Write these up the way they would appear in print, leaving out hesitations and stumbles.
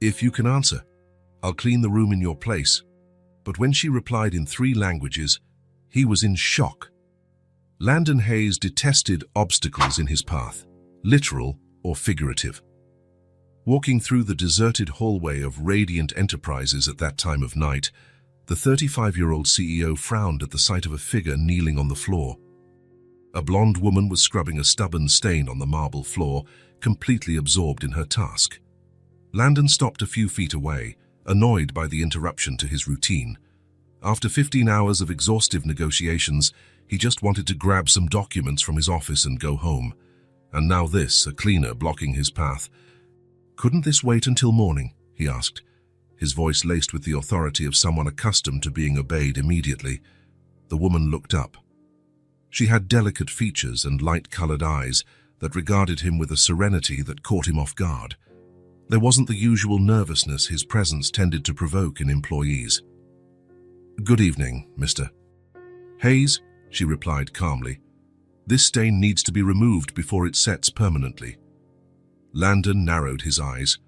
If you can answer, I'll clean the room in your place. But when she replied in 3 languages, he was in shock. Landon Hayes detested obstacles in his path, literal or figurative. Walking through the deserted hallway of Radiant Enterprises at that time of night, the 35-year-old CEO frowned at the sight of a figure kneeling on the floor. A blonde woman was scrubbing a stubborn stain on the marble floor, completely absorbed in her task. Landon stopped a few feet away, annoyed by the interruption to his routine. After 15 hours of exhaustive negotiations, he just wanted to grab some documents from his office and go home. And now this, a cleaner blocking his path. "Couldn't this wait until morning?" he asked, his voice laced with the authority of someone accustomed to being obeyed immediately. The woman looked up. She had delicate features and light-colored eyes that regarded him with a serenity that caught him off guard. There wasn't the usual nervousness his presence tended to provoke in employees. "Good evening, Mr. Hayes," she replied calmly. "This stain needs to be removed before it sets permanently." Landon narrowed his eyes.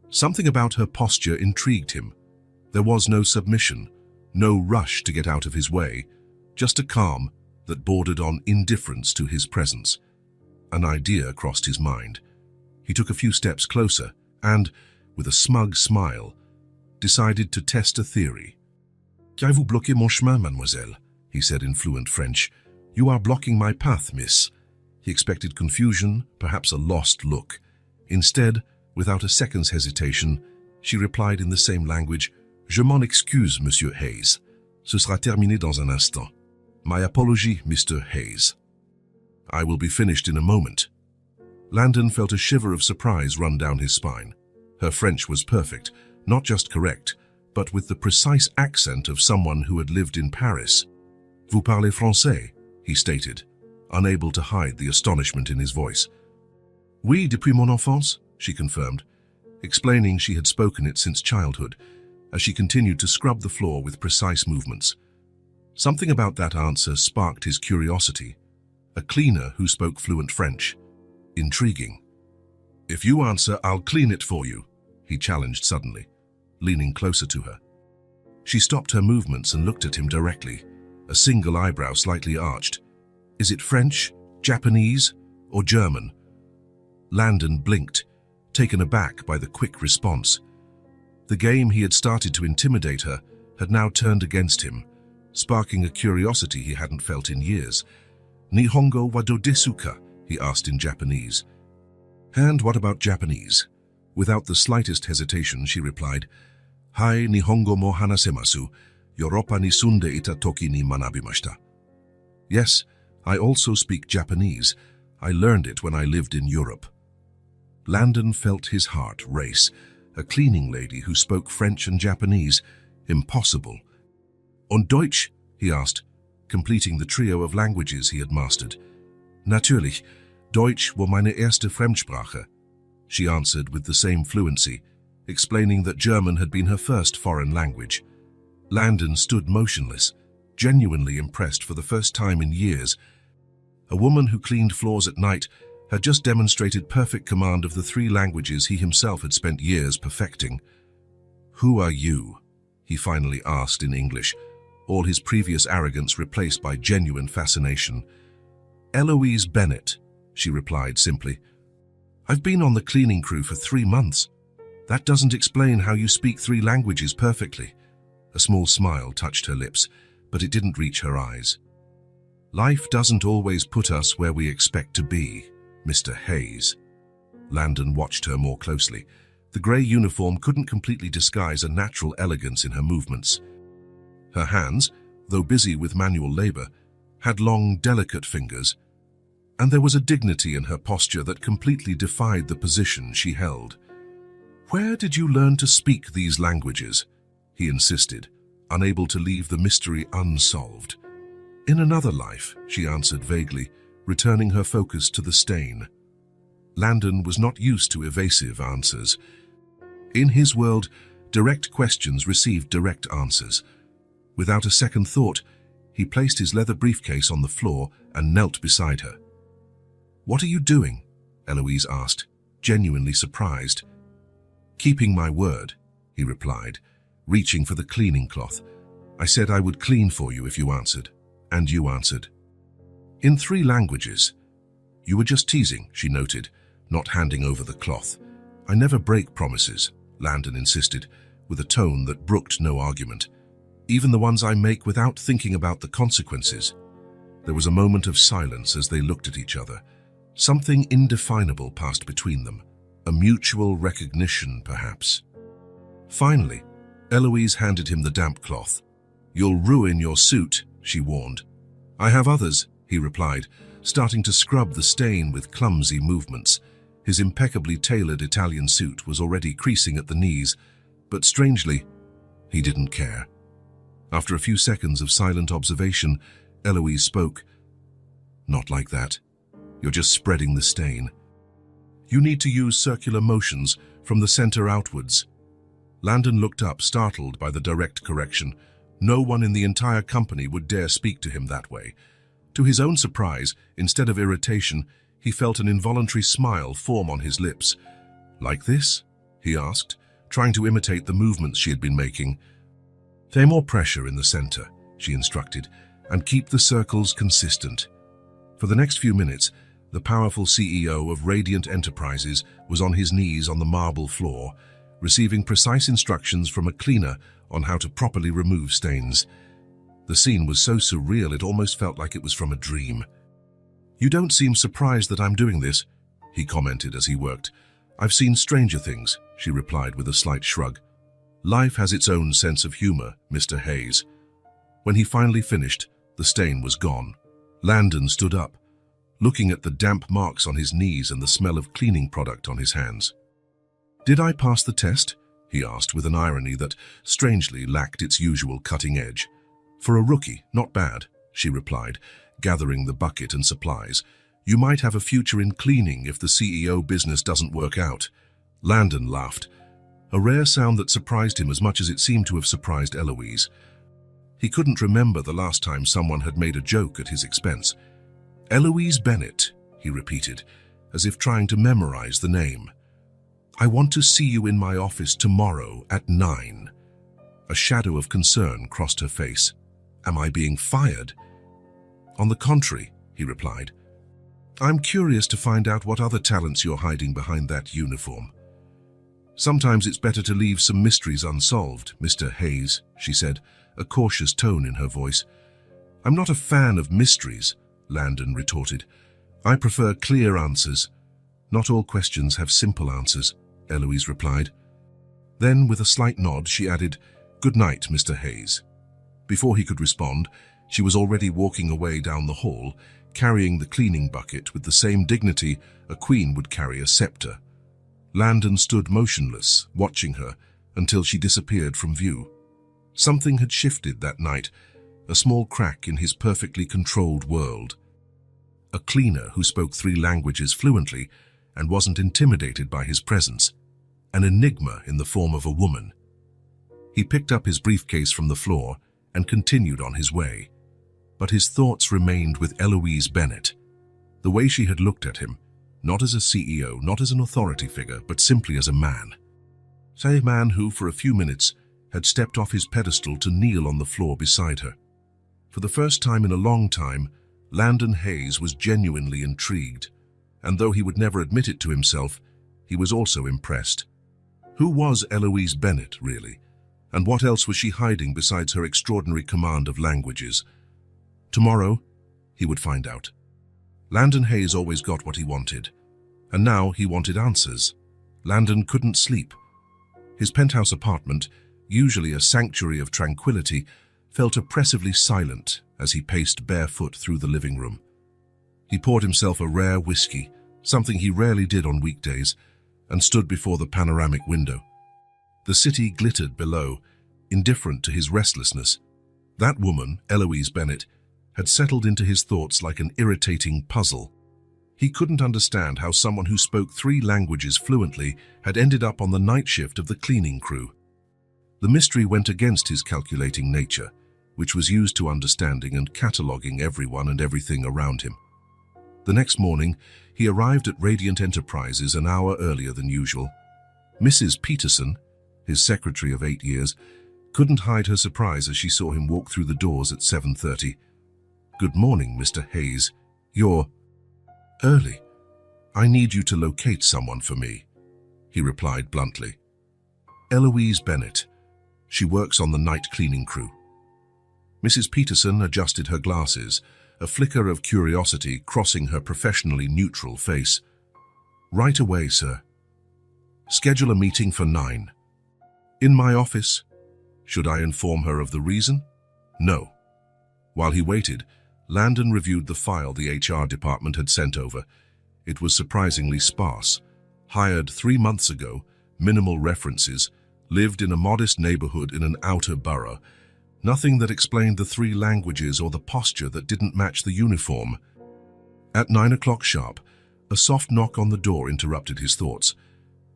Something about her posture intrigued him. There was no submission, no rush to get out of his way, just a calm that bordered on indifference to his presence. An idea crossed his mind. He took a few steps closer and, with a smug smile, decided to test a theory. "Qu'avez-vous bloqué mon chemin, mademoiselle?" he said in fluent French. "You are blocking my path, miss." He expected confusion, perhaps a lost look. Instead, without a second's hesitation, she replied in the same language, "Je m'en excuse, Monsieur Hayes. Ce sera terminé dans un instant. My apology, Mr. Hayes. I will be finished in a moment." Landon felt a shiver of surprise run down his spine. Her French was perfect, not just correct, but with the precise accent of someone who had lived in Paris. "Vous parlez français?" he stated, unable to hide the astonishment in his voice. "Oui, depuis mon enfance," she confirmed, explaining she had spoken it since childhood, as she continued to scrub the floor with precise movements. Something about that answer sparked his curiosity. A cleaner who spoke fluent French. Intriguing. "If you answer, I'll clean it for you," he challenged suddenly, leaning closer to her. She stopped her movements and looked at him directly, a single eyebrow slightly arched. "Is it French, Japanese, or German?" Landon blinked, taken aback by the quick response. The game he had started to intimidate her had now turned against him, sparking a curiosity he hadn't felt in years. "Nihongo wa do desu ka?" he asked in Japanese. "And what about Japanese?" Without the slightest hesitation, she replied, "Hai Nihongo mo hanasemasu, Europa ni sunde ita toki ni manabimashita." "Yes, I also speak Japanese. I learned it when I lived in Europe." Landon felt his heart race. A cleaning lady who spoke French and Japanese. Impossible. "Und Deutsch?" he asked, completing the trio of languages he had mastered. "Natürlich, Deutsch war meine erste Fremdsprache," she answered with the same fluency, explaining that German had been her first foreign language. Landon stood motionless, genuinely impressed for the first time in years. A woman who cleaned floors at night had just demonstrated perfect command of the 3 languages he himself had spent years perfecting. "Who are you?" he finally asked in English, all his previous arrogance replaced by genuine fascination. "Eloise Bennett," she replied simply. "I've been on the cleaning crew for 3 months. That doesn't explain how you speak 3 languages perfectly." A small smile touched her lips, but it didn't reach her eyes. "Life doesn't always put us where we expect to be, Mr. Hayes." Landon watched her more closely. The grey uniform couldn't completely disguise a natural elegance in her movements. Her hands, though busy with manual labor, had long, delicate fingers, and there was a dignity in her posture that completely defied the position she held. "Where did you learn to speak these languages?" he insisted, unable to leave the mystery unsolved. "In another life," she answered vaguely, returning her focus to the stain. Landon was not used to evasive answers. In his world, direct questions received direct answers. Without a second thought, he placed his leather briefcase on the floor and knelt beside her. "What are you doing?" Eloise asked, genuinely surprised. "Keeping my word," he replied, reaching for the cleaning cloth. "I said I would clean for you if you answered, and you answered." "In 3 languages. You were just teasing," she noted, not handing over the cloth. "I never break promises," Landon insisted, with a tone that brooked no argument. "Even the ones I make without thinking about the consequences." There was a moment of silence as they looked at each other. Something indefinable passed between them, a mutual recognition, perhaps. Finally, Eloise handed him the damp cloth. "You'll ruin your suit," she warned. "I have others," he replied, starting to scrub the stain with clumsy movements. His impeccably tailored Italian suit was already creasing at the knees, but strangely, he didn't care. After a few seconds of silent observation, Eloise spoke. "Not like that. You're just spreading the stain. You need to use circular motions from the center outwards." Landon looked up, startled by the direct correction. No one in the entire company would dare speak to him that way. To his own surprise, instead of irritation, he felt an involuntary smile form on his lips. "Like this?" he asked, trying to imitate the movements she had been making. "Lay more pressure in the center," she instructed, "and keep the circles consistent." For the next few minutes, the powerful CEO of Radiant Enterprises was on his knees on the marble floor, receiving precise instructions from a cleaner on how to properly remove stains. The scene was so surreal it almost felt like it was from a dream. "You don't seem surprised that I'm doing this," he commented as he worked. "I've seen stranger things," she replied with a slight shrug. "Life has its own sense of humor, Mr. Hayes." When he finally finished, the stain was gone. Landon stood up, looking at the damp marks on his knees and the smell of cleaning product on his hands. "Did I pass the test?" he asked with an irony that strangely lacked its usual cutting edge. "For a rookie, not bad," she replied, gathering the bucket and supplies. "You might have a future in cleaning if the CEO business doesn't work out." Landon laughed, a rare sound that surprised him as much as it seemed to have surprised Eloise. He couldn't remember the last time someone had made a joke at his expense. "Eloise Bennett," he repeated, as if trying to memorize the name. "I want to see you in my office tomorrow at 9. A shadow of concern crossed her face. "Am I being fired?" "On the contrary," he replied. "I'm curious to find out what other talents you're hiding behind that uniform." "Sometimes it's better to leave some mysteries unsolved, Mr. Hayes," she said, a cautious tone in her voice. "I'm not a fan of mysteries," Landon retorted. "I prefer clear answers." "Not all questions have simple answers," Eloise replied. Then, with a slight nod, she added, "Good night, Mr. Hayes." Before he could respond, she was already walking away down the hall, carrying the cleaning bucket with the same dignity a queen would carry a scepter. Landon stood motionless, watching her, until she disappeared from view. Something had shifted that night, a small crack in his perfectly controlled world. A cleaner who spoke 3 languages fluently and wasn't intimidated by his presence. An enigma in the form of a woman. He picked up his briefcase from the floor and continued on his way. But his thoughts remained with Eloise Bennett. The way she had looked at him, not as a CEO, not as an authority figure, but simply as a man. A man who, for a few minutes, had stepped off his pedestal to kneel on the floor beside her. For the first time in a long time, Landon Hayes was genuinely intrigued, and though he would never admit it to himself, he was also impressed. Who was Eloise Bennett, really? And what else was she hiding besides her extraordinary command of languages? Tomorrow, he would find out. Landon Hayes always got what he wanted, and now he wanted answers. Landon couldn't sleep. His penthouse apartment, usually a sanctuary of tranquility, felt oppressively silent as he paced barefoot through the living room. He poured himself a rare whiskey, something he rarely did on weekdays, and stood before the panoramic window. The city glittered below, indifferent to his restlessness. That woman, Eloise Bennett, had settled into his thoughts like an irritating puzzle. He couldn't understand how someone who spoke 3 languages fluently had ended up on the night shift of the cleaning crew. The mystery went against his calculating nature, which was used to understanding and cataloging everyone and everything around him. The next morning, he arrived at Radiant Enterprises an hour earlier than usual. Mrs. Peterson, his secretary of 8 years, couldn't hide her surprise as she saw him walk through the doors at 7:30. "Good morning, Mr. Hayes. You're early. I need you to locate someone for me," he replied bluntly. "Eloise Bennett. She works on the night cleaning crew." Mrs. Peterson adjusted her glasses, a flicker of curiosity crossing her professionally neutral face. "Right away, sir. Schedule a meeting for 9. In my office." Should I inform her of the reason? No. While he waited, Landon reviewed the file the HR department had sent over. It was surprisingly sparse. Hired 3 months ago, minimal references, lived in a modest neighborhood in an outer borough. Nothing that explained the 3 languages or the posture that didn't match the uniform. At 9 o'clock sharp, a soft knock on the door interrupted his thoughts.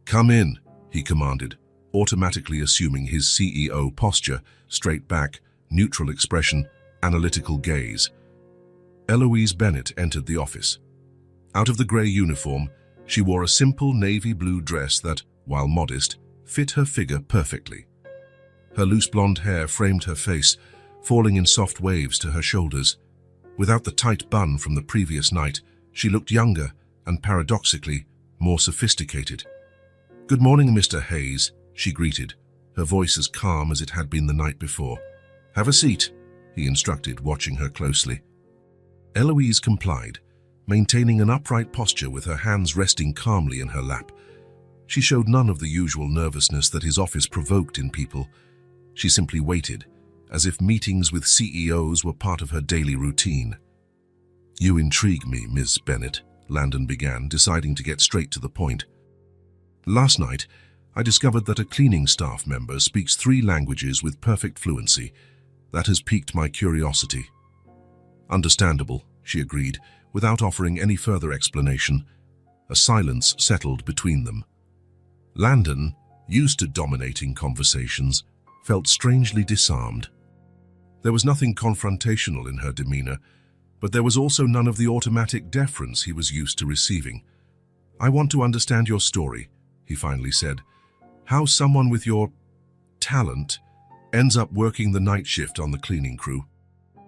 "Come in," he commanded, automatically assuming his CEO posture, straight back, neutral expression, analytical gaze. Eloise Bennett entered the office. Out of the grey uniform, she wore a simple navy blue dress that, while modest, fit her figure perfectly. Her loose blonde hair framed her face, falling in soft waves to her shoulders. Without the tight bun from the previous night, she looked younger and, paradoxically, more sophisticated. "Good morning, Mr. Hayes," she greeted, her voice as calm as it had been the night before. "Have a seat," he instructed, watching her closely. Eloise complied, maintaining an upright posture with her hands resting calmly in her lap. She showed none of the usual nervousness that his office provoked in people. She simply waited, as if meetings with CEOs were part of her daily routine. "You intrigue me, Ms. Bennett," Landon began, deciding to get straight to the point. "Last night, I discovered that a cleaning staff member speaks 3 languages with perfect fluency. That has piqued my curiosity." "Understandable," she agreed, without offering any further explanation. A silence settled between them. Landon, used to dominating conversations, felt strangely disarmed. There was nothing confrontational in her demeanor, but there was also none of the automatic deference he was used to receiving. "I want to understand your story," he finally said. "How someone with your talent ends up working the night shift on the cleaning crew."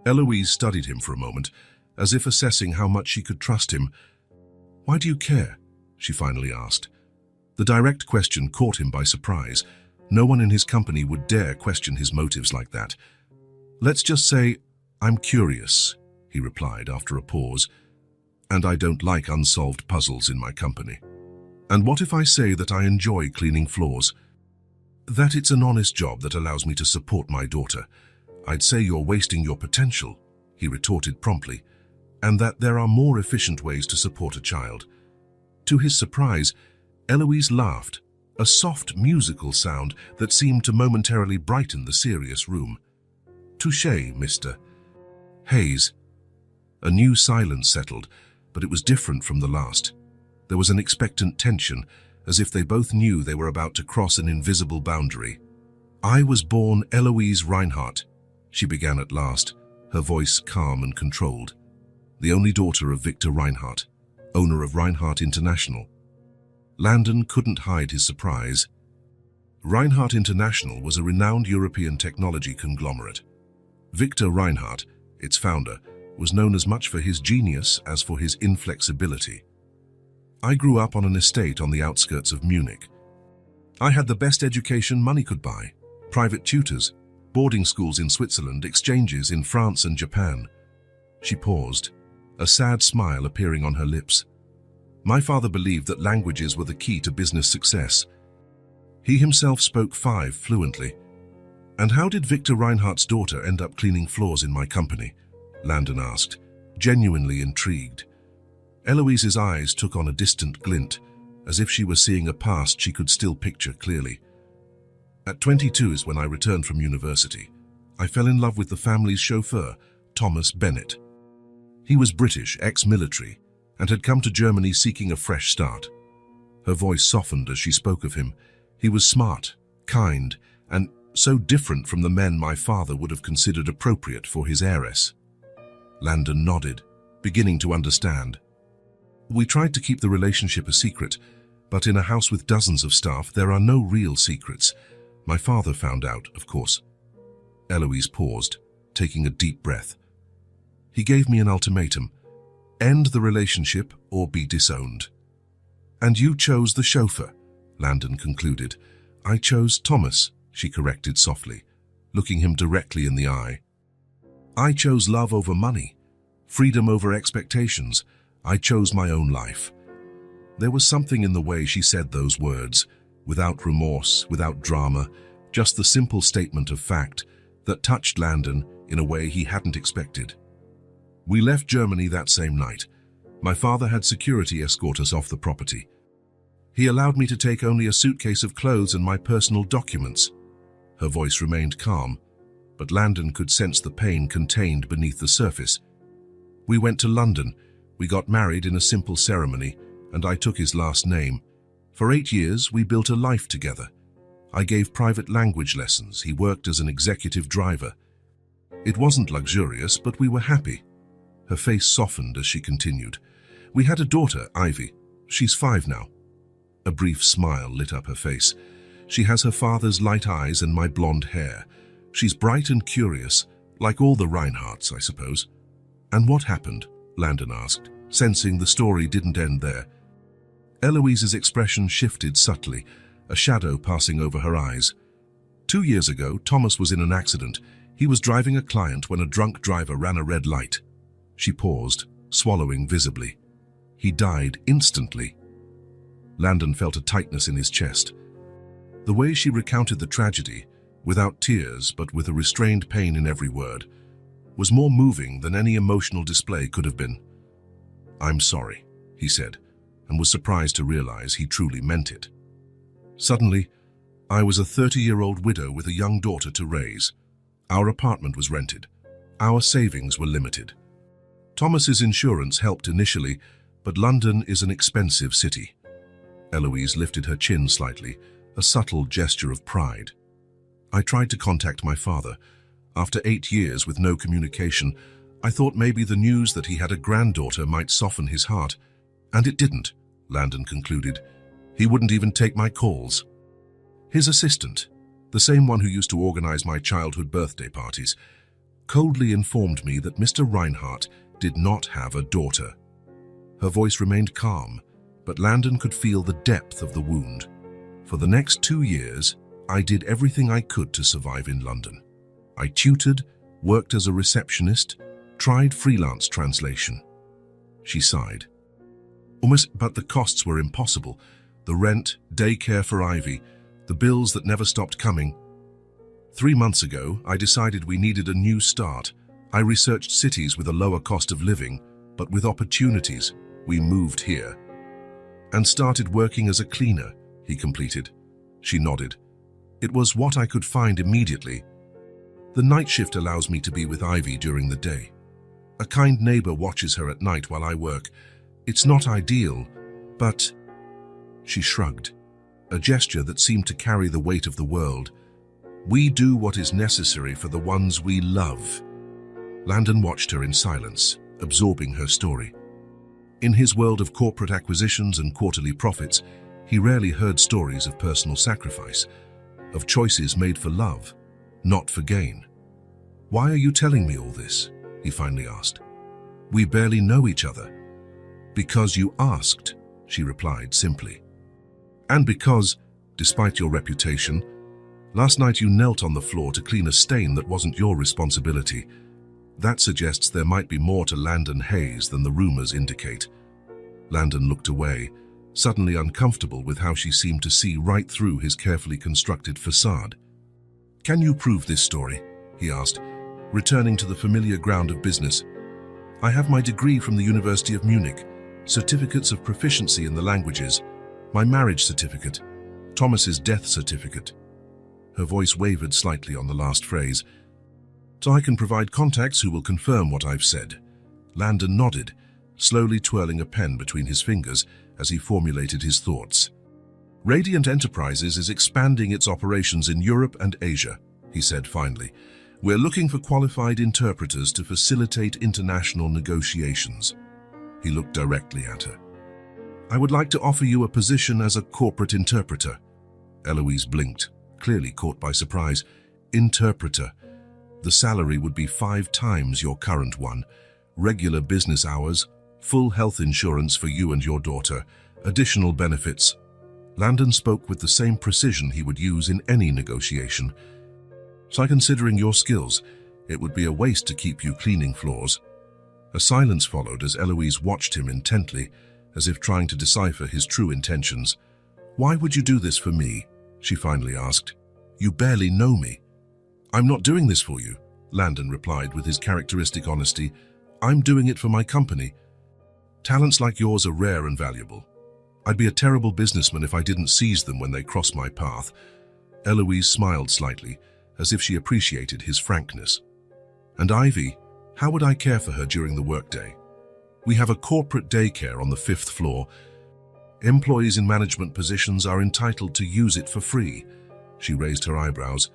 Eloise studied him for a moment, as if assessing how much she could trust him. "Why do you care?" she finally asked. The direct question caught him by surprise. No one in his company would dare question his motives like that. "Let's just say, I'm curious," he replied after a pause, "and I don't like unsolved puzzles in my company." "And what if I say that I enjoy cleaning floors? That it's an honest job that allows me to support my daughter? I'd say you're wasting your potential," he retorted promptly, "and that there are more efficient ways to support a child." To his surprise, Eloise laughed, a soft musical sound that seemed to momentarily brighten the serious room. "Touché, Mr. Hayes." A new silence settled, but it was different from the last. There was an expectant tension, as if they both knew they were about to cross an invisible boundary. "I was born Eloise Reinhardt," she began at last, her voice calm and controlled. "The only daughter of Victor Reinhardt, owner of Reinhardt International." Landon couldn't hide his surprise. Reinhardt International was a renowned European technology conglomerate. Victor Reinhardt, its founder, was known as much for his genius as for his inflexibility. "I grew up on an estate on the outskirts of Munich. I had the best education money could buy, private tutors, boarding schools in Switzerland, exchanges in France and Japan." She paused, a sad smile appearing on her lips. "My father believed that languages were the key to business success. He himself spoke 5 fluently." "And how did Victor Reinhardt's daughter end up cleaning floors in my company?" Landon asked, genuinely intrigued. Eloise's eyes took on a distant glint, as if she were seeing a past she could still picture clearly. "At 22 is when I returned from university. I fell in love with the family's chauffeur, Thomas Bennett. He was British, ex-military, and had come to Germany seeking a fresh start." Her voice softened as she spoke of him. "He was smart, kind, and so different from the men my father would have considered appropriate for his heiress." Landon nodded, beginning to understand. "We tried to keep the relationship a secret, But in a house with dozens of staff, there are no real secrets. My father found out, of course. Eloise paused, taking a deep breath. He gave me an ultimatum: end the relationship or be disowned. And you chose the chauffeur, Landon concluded. I chose Thomas, she corrected softly, looking him directly in the eye. I chose love over money, freedom over expectations. I chose my own life. There was something in the way she said those words, without remorse, without drama, just the simple statement of fact that touched Landon in a way he hadn't expected. We left Germany that same night. My father had security escort us off the property. He allowed me to take only a suitcase of clothes and my personal documents. Her voice remained calm, but Landon could sense the pain contained beneath the surface. We went to London. We got married in a simple ceremony, and I took his last name. For 8 years, we built a life together. I gave private language lessons. He worked as an executive driver. It wasn't luxurious, but we were happy. Her face softened as she continued. We had a daughter, Ivy. She's 5 now. A brief smile lit up her face. She has her father's light eyes and my blonde hair. She's bright and curious, like all the Reinhardts, I suppose. And what happened? Landon asked, sensing the story didn't end there. Eloise's expression shifted subtly, a shadow passing over her eyes. 2 years ago, Thomas was in an accident. He was driving a client when a drunk driver ran a red light. She paused, swallowing visibly. He died instantly. Landon felt a tightness in his chest. The way she recounted the tragedy, without tears but with a restrained pain in every word, was more moving than any emotional display could have been. I'm sorry, he said, and was surprised to realize he truly meant it. Suddenly, I was a 30-year-old widow with a young daughter to raise. Our apartment was rented. Our savings were limited. Thomas's insurance helped initially, but London is an expensive city. Eloise lifted her chin slightly, a subtle gesture of pride. I tried to contact my father. After 8 years with no communication, I thought maybe the news that he had a granddaughter might soften his heart. And it didn't, Landon concluded. He wouldn't even take my calls. His assistant, the same one who used to organize my childhood birthday parties, coldly informed me that Mr. Reinhardt did not have a daughter. Her voice remained calm, but Landon could feel the depth of the wound. For the next 2 years, I did everything I could to survive in London. I tutored, worked as a receptionist, tried freelance translation. She sighed. But the costs were impossible. The rent, daycare for Ivy, the bills that never stopped coming. 3 months ago, I decided we needed a new start. I researched cities with a lower cost of living, but with opportunities. We moved here. And started working as a cleaner, he completed. She nodded. It was what I could find immediately. The night shift allows me to be with Ivy during the day. A kind neighbor watches her at night while I work. It's not ideal, but... She shrugged, a gesture that seemed to carry the weight of the world. We do what is necessary for the ones we love. Landon watched her in silence, absorbing her story. In his world of corporate acquisitions and quarterly profits, he rarely heard stories of personal sacrifice, of choices made for love, not for gain. Why are you telling me all this? He finally asked. We barely know each other. Because you asked, she replied simply. And because, despite your reputation, last night you knelt on the floor to clean a stain that wasn't your responsibility. That suggests there might be more to Landon Hayes than the rumors indicate. Landon looked away, suddenly uncomfortable with how she seemed to see right through his carefully constructed facade. Can you prove this story? He asked, returning to the familiar ground of business. I have my degree from the University of Munich, certificates of proficiency in the languages, my marriage certificate, Thomas's death certificate. Her voice wavered slightly on the last phrase. So I can provide contacts who will confirm what I've said. Landon nodded, slowly twirling a pen between his fingers as he formulated his thoughts. Radiant Enterprises is expanding its operations in Europe and Asia, he said finally. We're looking for qualified interpreters to facilitate international negotiations. He looked directly at her. I would like to offer you a position as a corporate interpreter. Eloise blinked, clearly caught by surprise. Interpreter. The salary would be 5 times your current one. Regular business hours, full health insurance for you and your daughter, additional benefits. Landon spoke with the same precision he would use in any negotiation. So considering your skills, it would be a waste to keep you cleaning floors. A silence followed as Eloise watched him intently, as if trying to decipher his true intentions. Why would you do this for me? She finally asked. You barely know me. I'm not doing this for you, Landon replied with his characteristic honesty. I'm doing it for my company. Talents like yours are rare and valuable. I'd be a terrible businessman if I didn't seize them when they cross my path. Eloise smiled slightly, as if she appreciated his frankness. And Ivy, how would I care for her during the workday? We have a corporate daycare on the 5th floor. Employees in management positions are entitled to use it for free. She raised her eyebrows.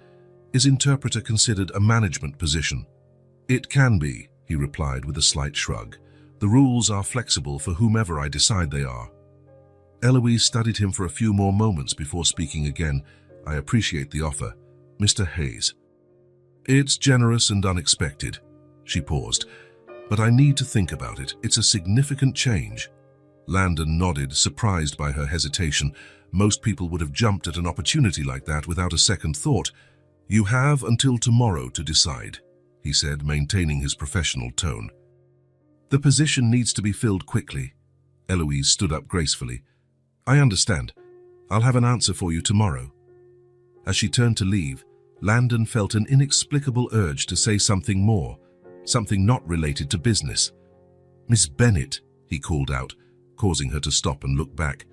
Is interpreter considered a management position? It can be, he replied with a slight shrug. The rules are flexible for whomever I decide they are. Eloise studied him for a few more moments before speaking again. I appreciate the offer, Mr. Hayes. It's generous and unexpected. She paused. But I need to think about it. It's a significant change. Landon nodded, surprised by her hesitation. Most people would have jumped at an opportunity like that without a second thought. You have until tomorrow to decide, he said, maintaining his professional tone. The position needs to be filled quickly. Eloise stood up gracefully. I understand. I'll have an answer for you tomorrow. As she turned to leave, Landon felt an inexplicable urge to say something more, something not related to business. Miss Bennett, he called out, causing her to stop and look back.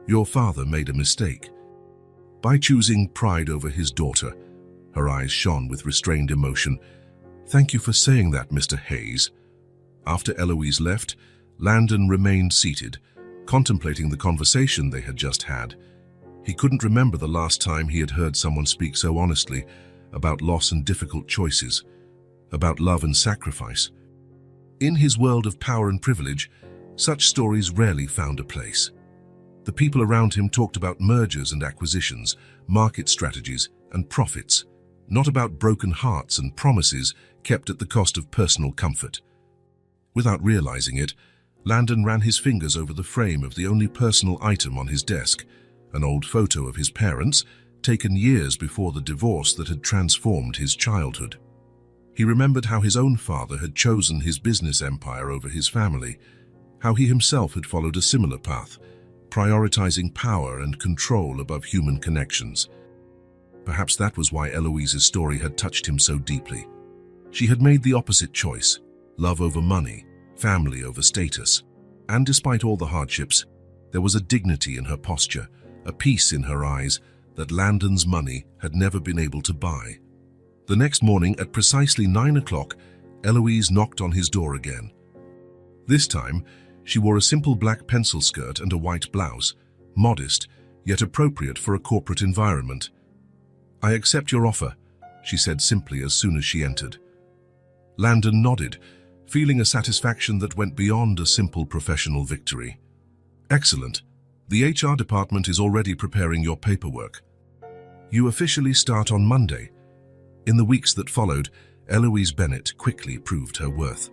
Your father made a mistake. By choosing pride over his daughter, her eyes shone with restrained emotion. Thank you for saying that, Mr. Hayes. After Eloise left, Landon remained seated, contemplating the conversation they had just had. He couldn't remember the last time he had heard someone speak so honestly about loss and difficult choices, about love and sacrifice. In his world of power and privilege, such stories rarely found a place. The people around him talked about mergers and acquisitions, market strategies and profits, not about broken hearts and promises kept at the cost of personal comfort. Without realizing it, Landon ran his fingers over the frame of the only personal item on his desk, an old photo of his parents, taken years before the divorce that had transformed his childhood. He remembered how his own father had chosen his business empire over his family, how he himself had followed a similar path, prioritizing power and control above human connections. Perhaps that was why Eloise's story had touched him so deeply. She had made the opposite choice, love over money, family over status. And despite all the hardships, there was a dignity in her posture, a peace in her eyes that Landon's money had never been able to buy. The next morning at precisely 9 o'clock, Eloise knocked on his door again. This time, she wore a simple black pencil skirt and a white blouse, modest, yet appropriate for a corporate environment. I accept your offer, she said simply as soon as she entered. Landon nodded, feeling a satisfaction that went beyond a simple professional victory. Excellent. The HR department is already preparing your paperwork. You officially start on Monday. In the weeks that followed, Eloise Bennett quickly proved her worth.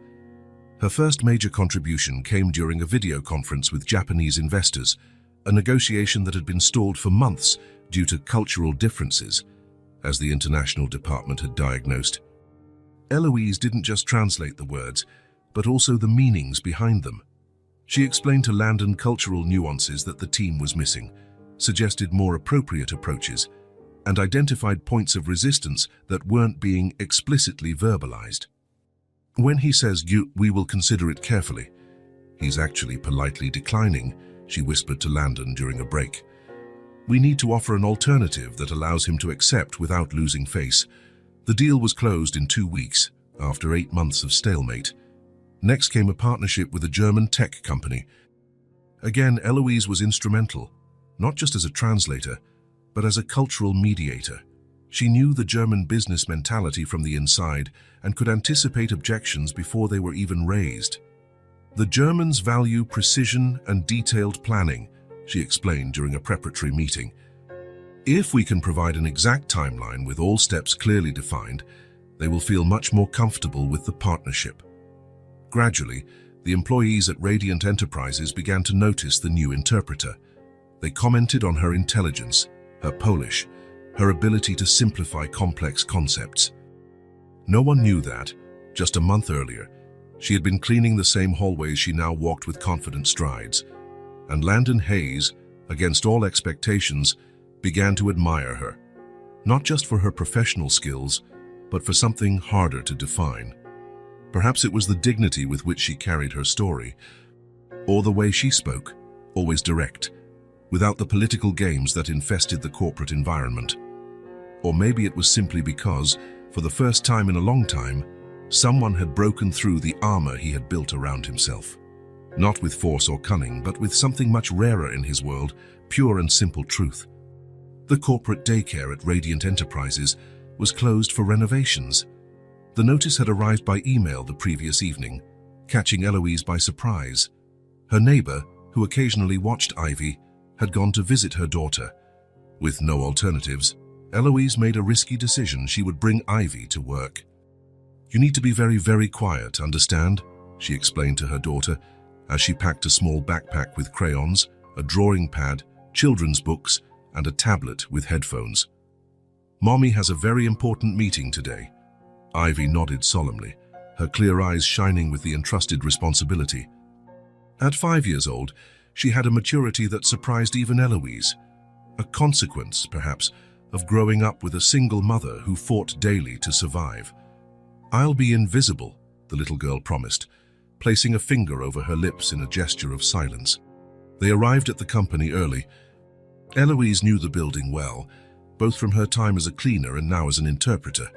Her first major contribution came during a video conference with Japanese investors, a negotiation that had been stalled for months due to cultural differences, as the international department had diagnosed. Eloise didn't just translate the words, but also the meanings behind them. She explained to Landon cultural nuances that the team was missing, suggested more appropriate approaches, and identified points of resistance that weren't being explicitly verbalized. When he says, we will consider it carefully, he's actually politely declining, she whispered to Landon during a break. We need to offer an alternative that allows him to accept without losing face. The deal was closed in 2 weeks, after 8 months of stalemate. Next came a partnership with a German tech company. Again, Eloise was instrumental, not just as a translator, but as a cultural mediator. She knew the German business mentality from the inside and could anticipate objections before they were even raised. The Germans value precision and detailed planning, she explained during a preparatory meeting. If we can provide an exact timeline with all steps clearly defined, they will feel much more comfortable with the partnership. Gradually, the employees at Radiant Enterprises began to notice the new interpreter. They commented on her intelligence, her Polish, her ability to simplify complex concepts. No one knew that, just a month earlier, she had been cleaning the same hallways she now walked with confident strides. And Landon Hayes, against all expectations, began to admire her, not just for her professional skills, but for something harder to define. Perhaps it was the dignity with which she carried her story, or the way she spoke, always direct, without the political games that infested the corporate environment. Or maybe it was simply because, for the first time in a long time, someone had broken through the armor he had built around himself. Not with force or cunning, but with something much rarer in his world, pure and simple truth. The corporate daycare at Radiant Enterprises was closed for renovations. The notice had arrived by email the previous evening, catching Eloise by surprise. Her neighbor, who occasionally watched Ivy, had gone to visit her daughter. With no alternatives, Eloise made a risky decision. She would bring Ivy to work. "You need to be very, very quiet, understand?" she explained to her daughter as she packed a small backpack with crayons, a drawing pad, children's books, and a tablet with headphones. "Mommy has a very important meeting today." Ivy nodded solemnly, her clear eyes shining with the entrusted responsibility. At 5 years old, she had a maturity that surprised even Eloise, a consequence, perhaps, of growing up with a single mother who fought daily to survive. "I'll be invisible," the little girl promised, placing a finger over her lips in a gesture of silence. They arrived at the company early. Eloise knew the building well, both from her time as a cleaner and now as an interpreter.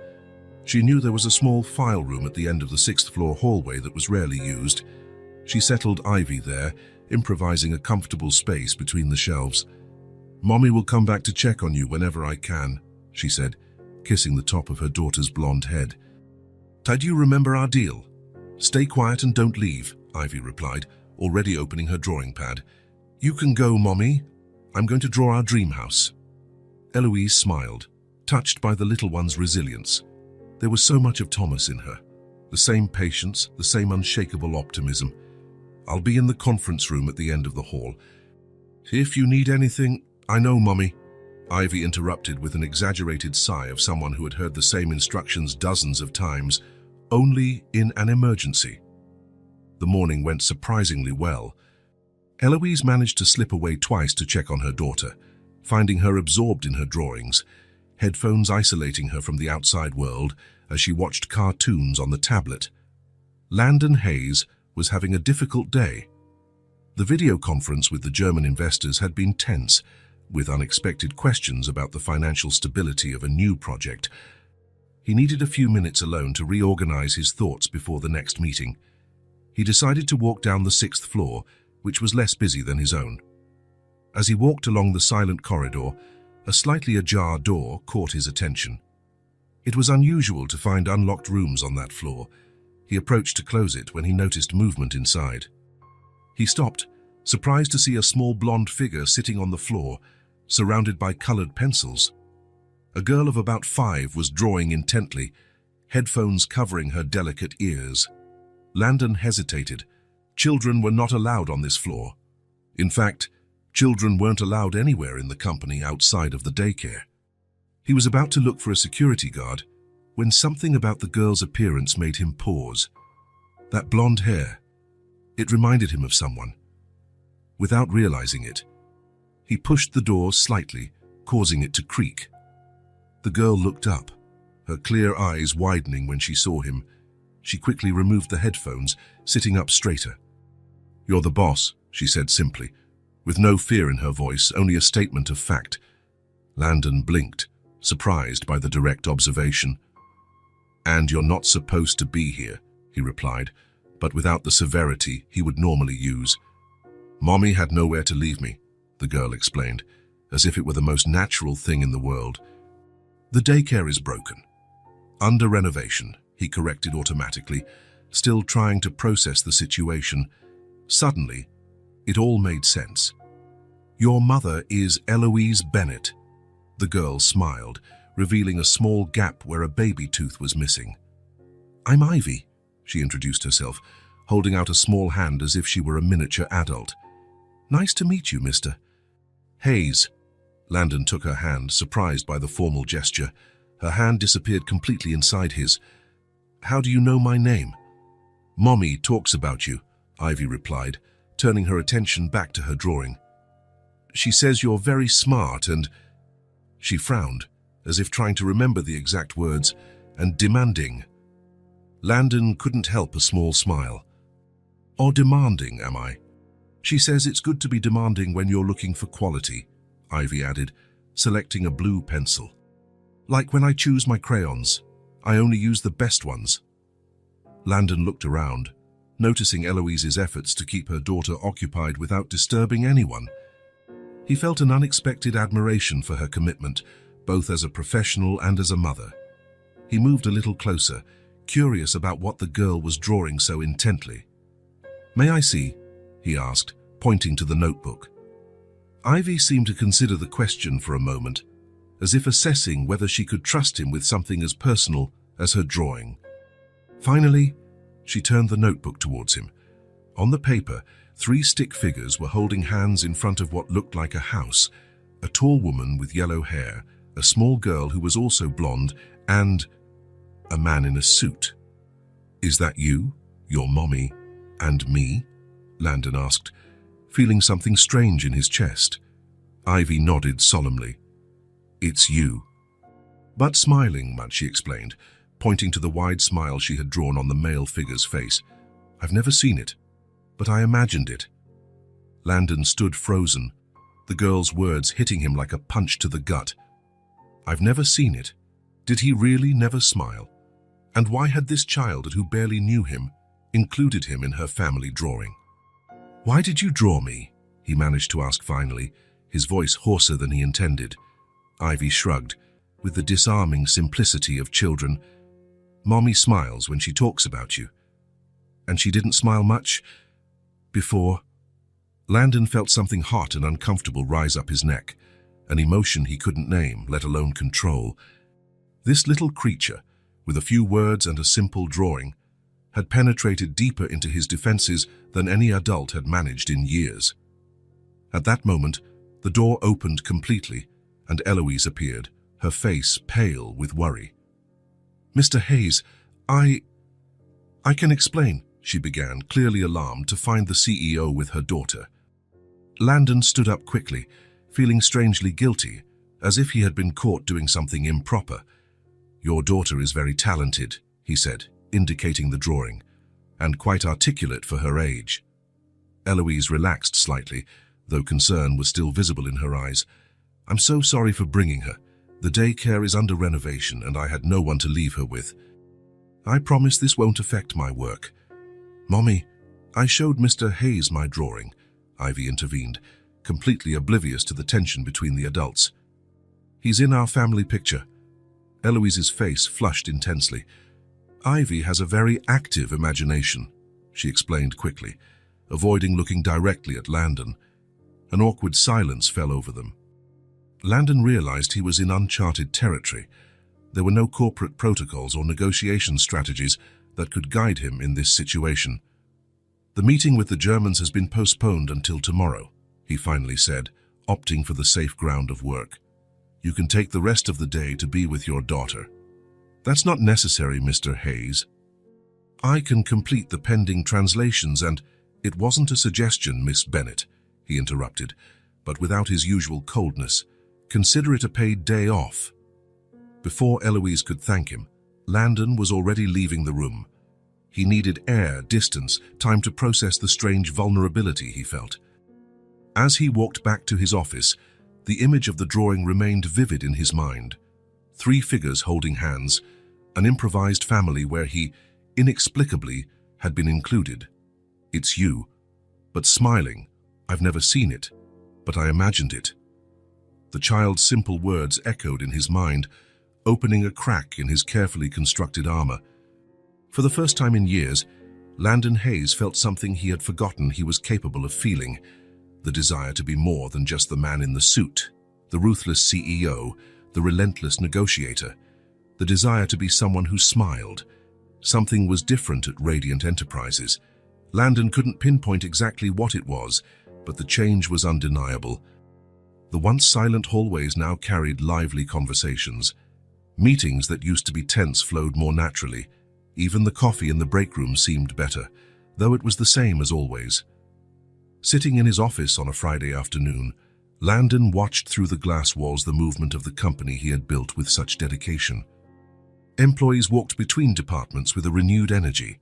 She knew there was a small file room at the end of the 6th-floor hallway that was rarely used. She settled Ivy there, improvising a comfortable space between the shelves. "Mommy will come back to check on you whenever I can," she said, kissing the top of her daughter's blonde head. "Do you remember our deal? Stay quiet and don't leave," Ivy replied, already opening her drawing pad. "You can go, Mommy. I'm going to draw our dream house." Eloise smiled, touched by the little one's resilience. There was so much of Thomas in her. The same patience, the same unshakable optimism. "I'll be in the conference room at the end of the hall. If you need anything..." "I know, Mommy," Ivy interrupted with an exaggerated sigh of someone who had heard the same instructions dozens of times, only in an emergency. The morning went surprisingly well. Eloise managed to slip away twice to check on her daughter, finding her absorbed in her drawings, headphones isolating her from the outside world as she watched cartoons on the tablet. Landon Hayes was having a difficult day. The video conference with the German investors had been tense, with unexpected questions about the financial stability of a new project. He needed a few minutes alone to reorganize his thoughts before the next meeting. He decided to walk down the 6th floor, which was less busy than his own. As he walked along the silent corridor, a slightly ajar door caught his attention. It was unusual to find unlocked rooms on that floor. He approached to close it when he noticed movement inside. He stopped, surprised to see a small blonde figure sitting on the floor, surrounded by colored pencils. A girl of about 5 was drawing intently, headphones covering her delicate ears. Landon hesitated. Children were not allowed on this floor. In fact, children weren't allowed anywhere in the company outside of the daycare. He was about to look for a security guard when something about the girl's appearance made him pause. That blonde hair, it reminded him of someone. Without realizing it, he pushed the door slightly, causing it to creak. The girl looked up, her clear eyes widening when she saw him. She quickly removed the headphones, sitting up straighter. "You're the boss," she said simply, with no fear in her voice, only a statement of fact. Landon blinked, surprised by the direct observation. "And you're not supposed to be here," he replied, but without the severity he would normally use. "Mommy had nowhere to leave me," the girl explained, as if it were the most natural thing in the world. "The daycare is broken. Under renovation," he corrected automatically, still trying to process the situation. Suddenly, it all made sense. "Your mother is Eloise Bennett." The girl smiled, revealing a small gap where a baby tooth was missing. "I'm Ivy," she introduced herself, holding out a small hand as if she were a miniature adult. "Nice to meet you, Mr. Hayes." Landon took her hand, surprised by the formal gesture. Her hand disappeared completely inside his. "How do you know my name?" "Mommy talks about you," Ivy replied, turning her attention back to her drawing. "She says you're very smart and—" She frowned, as if trying to remember the exact words, "and demanding." Landon couldn't help a small smile. "Or demanding, am I?" "She says it's good to be demanding when you're looking for quality," Ivy added, selecting a blue pencil. "Like when I choose my crayons, I only use the best ones." Landon looked around, noticing Eloise's efforts to keep her daughter occupied without disturbing anyone. He felt an unexpected admiration for her commitment, both as a professional and as a mother. He moved a little closer, curious about what the girl was drawing so intently. "May I see?" he asked, pointing to the notebook. Ivy seemed to consider the question for a moment, as if assessing whether she could trust him with something as personal as her drawing. Finally, she turned the notebook towards him. On the paper, 3 stick figures were holding hands in front of what looked like a house: a tall woman with yellow hair, a small girl who was also blonde, and a man in a suit. "Is that you, your mommy, and me?" Landon asked, feeling something strange in his chest. Ivy nodded solemnly. "It's you." "But smiling," she explained, pointing to the wide smile she had drawn on the male figure's face. "I've never seen it, but I imagined it." Landon stood frozen, the girl's words hitting him like a punch to the gut. "I've never seen it." Did he really never smile? And why had this child, who barely knew him, included him in her family drawing? "Why did you draw me?" he managed to ask finally, his voice hoarser than he intended. Ivy shrugged, with the disarming simplicity of children. "Mommy smiles when she talks about you." "And she didn't smile much before?" Landon felt something hot and uncomfortable rise up his neck, an emotion he couldn't name, let alone control. This little creature, with a few words and a simple drawing, had penetrated deeper into his defenses than any adult had managed in years. At that moment, the door opened completely, and Eloise appeared, her face pale with worry. "Mr. Hayes, I can explain," she began, clearly alarmed to find the CEO with her daughter. Landon stood up quickly, feeling strangely guilty, as if he had been caught doing something improper. "Your daughter is very talented," he said, indicating the drawing, "and quite articulate for her age." Eloise relaxed slightly, though concern was still visible in her eyes. "I'm so sorry for bringing her. The daycare is under renovation and I had no one to leave her with. I promise this won't affect my work." "Mommy, I showed Mr. Hayes my drawing," Ivy intervened, completely oblivious to the tension between the adults. "He's in our family picture." Eloise's face flushed intensely. "Ivy has a very active imagination," she explained quickly, avoiding looking directly at Landon. An awkward silence fell over them. Landon realized he was in uncharted territory. There were no corporate protocols or negotiation strategies that could guide him in this situation. "The meeting with the Germans has been postponed until tomorrow," he finally said, opting for the safe ground of work. "You can take the rest of the day to be with your daughter." "That's not necessary, Mr. Hayes. I can complete the pending translations and—" "It wasn't a suggestion, Miss Bennett," he interrupted, but without his usual coldness. "Consider it a paid day off." Before Eloise could thank him, Landon was already leaving the room. He needed air, distance, time to process the strange vulnerability he felt. As he walked back to his office, the image of the drawing remained vivid in his mind. 3 figures holding hands, an improvised family where he, inexplicably, had been included. "It's you." But smiling, "I've never seen it, but I imagined it." The child's simple words echoed in his mind, opening a crack in his carefully constructed armor. For the first time in years, Landon Hayes felt something he had forgotten he was capable of feeling, the desire to be more than just the man in the suit, the ruthless CEO, the relentless negotiator, the desire to be someone who smiled. Something was different at Radiant Enterprises. Landon couldn't pinpoint exactly what it was, but the change was undeniable. The once silent hallways now carried lively conversations. Meetings that used to be tense flowed more naturally. Even the coffee in the break room seemed better, though it was the same as always. Sitting in his office on a Friday afternoon, Landon watched through the glass walls the movement of the company he had built with such dedication. Employees walked between departments with a renewed energy.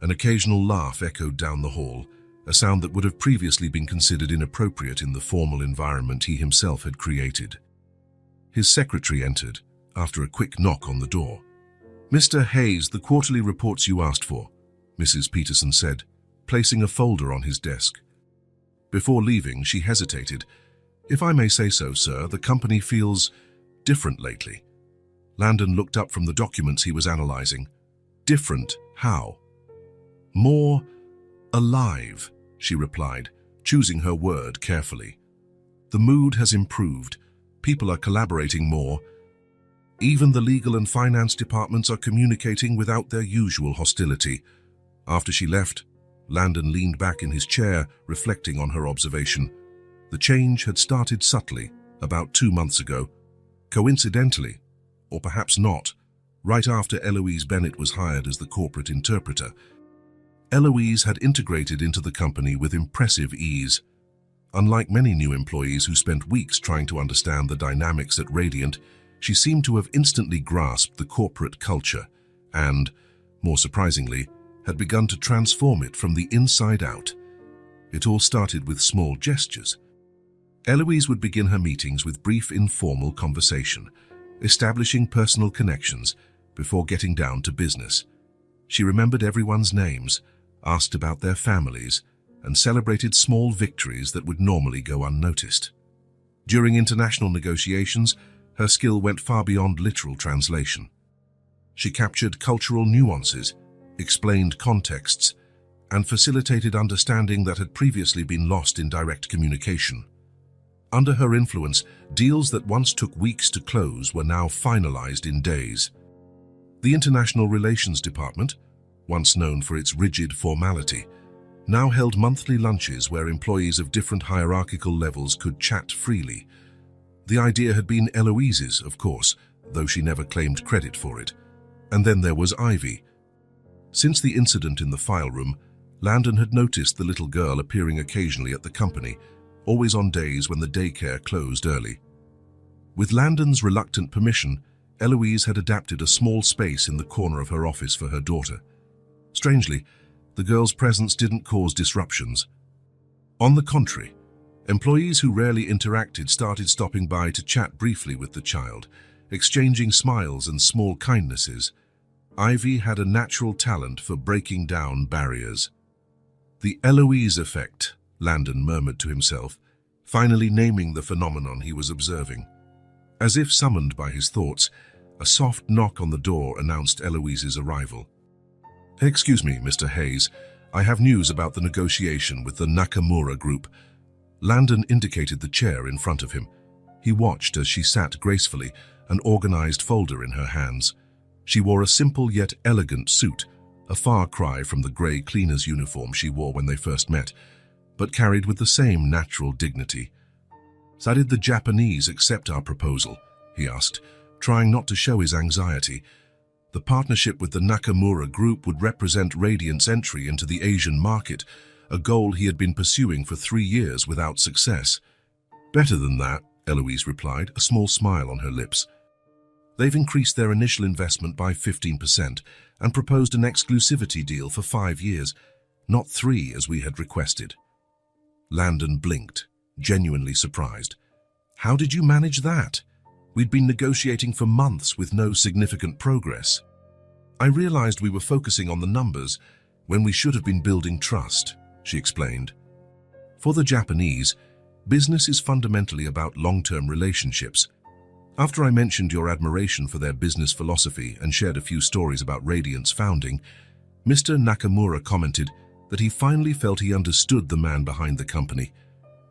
An occasional laugh echoed down the hall, a sound that would have previously been considered inappropriate in the formal environment he himself had created. His secretary entered, after a quick knock on the door. "Mr. Hayes, the quarterly reports you asked for," Mrs. Peterson said, placing a folder on his desk. Before leaving, she hesitated. "If I may say so, sir, the company feels different lately." Landon looked up from the documents he was analyzing. "Different? How?" "More alive," she replied, choosing her word carefully. "The mood has improved. People are collaborating more. Even the legal and finance departments are communicating without their usual hostility." After she left, Landon leaned back in his chair, reflecting on her observation. The change had started subtly, about 2 months ago. Coincidentally, or perhaps not, right after Eloise Bennett was hired as the corporate interpreter. Eloise had integrated into the company with impressive ease. Unlike many new employees who spent weeks trying to understand the dynamics at Radiant, she seemed to have instantly grasped the corporate culture and, more surprisingly, had begun to transform it from the inside out. It all started with small gestures. Eloise would begin her meetings with brief informal conversation, establishing personal connections before getting down to business. She remembered everyone's names, asked about their families, and celebrated small victories that would normally go unnoticed. During international negotiations, her skill went far beyond literal translation. She captured cultural nuances, explained contexts, and facilitated understanding that had previously been lost in direct communication. Under her influence, deals that once took weeks to close were now finalized in days. The International Relations Department, once known for its rigid formality, now held monthly lunches where employees of different hierarchical levels could chat freely. The idea had been Eloise's, of course, though she never claimed credit for it. And then there was Ivy. Since the incident in the file room, Landon had noticed the little girl appearing occasionally at the company, always on days when the daycare closed early. With Landon's reluctant permission, Eloise had adapted a small space in the corner of her office for her daughter. Strangely, the girl's presence didn't cause disruptions. On the contrary, employees who rarely interacted started stopping by to chat briefly with the child, exchanging smiles and small kindnesses. Ivy had a natural talent for breaking down barriers. "The Eloise effect," Landon murmured to himself, finally naming the phenomenon he was observing. As if summoned by his thoughts, a soft knock on the door announced Eloise's arrival. "Excuse me, Mr. Hayes. I have news about the negotiation with the Nakamura Group." Landon indicated the chair in front of him. He watched as she sat gracefully, an organized folder in her hands. She wore a simple yet elegant suit, a far cry from the grey cleaner's uniform she wore when they first met, but carried with the same natural dignity. "So did the Japanese accept our proposal?" he asked, trying not to show his anxiety. The partnership with the Nakamura Group would represent Radiant's entry into the Asian market, a goal he had been pursuing for 3 years without success. "Better than that," Eloise replied, a small smile on her lips. "They've increased their initial investment by 15% and proposed an exclusivity deal for 5 years, not 3 as we had requested." Landon blinked, genuinely surprised. "How did you manage that? We'd been negotiating for months with no significant progress." "I realized we were focusing on the numbers when we should have been building trust," she explained. "For the Japanese, business is fundamentally about long-term relationships. After I mentioned your admiration for their business philosophy and shared a few stories about Radiant's founding, Mr. Nakamura commented that he finally felt he understood the man behind the company.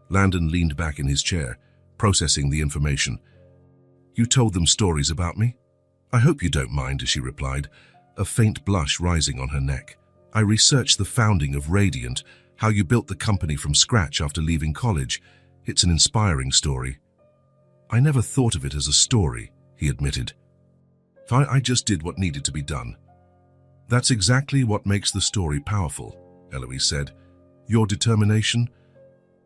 Landon leaned back in his chair, processing the information. "You told them stories about me? I hope you don't mind," she replied, a faint blush rising on her neck. "I researched the founding of Radiant, how you built the company from scratch after leaving college. It's an inspiring story." "I never thought of it as a story," he admitted. I just did what needed to be done." "That's exactly what makes the story powerful," Eloise said. "Your determination."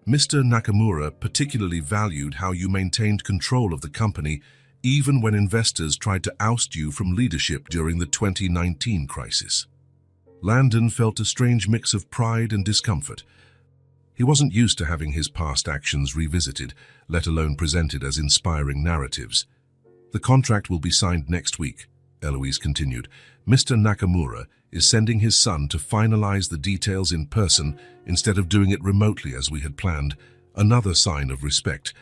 Mr. Nakamura particularly valued how you maintained control of the company even when investors tried to oust you from leadership during the 2019 crisis. Landon felt a strange mix of pride and discomfort. He wasn't used to having his past actions revisited, let alone presented as inspiring narratives. "The contract will be signed next week," Eloise continued. "Mr. Nakamura is sending his son to finalize the details in person instead of doing it remotely as we had planned. Another sign of respect.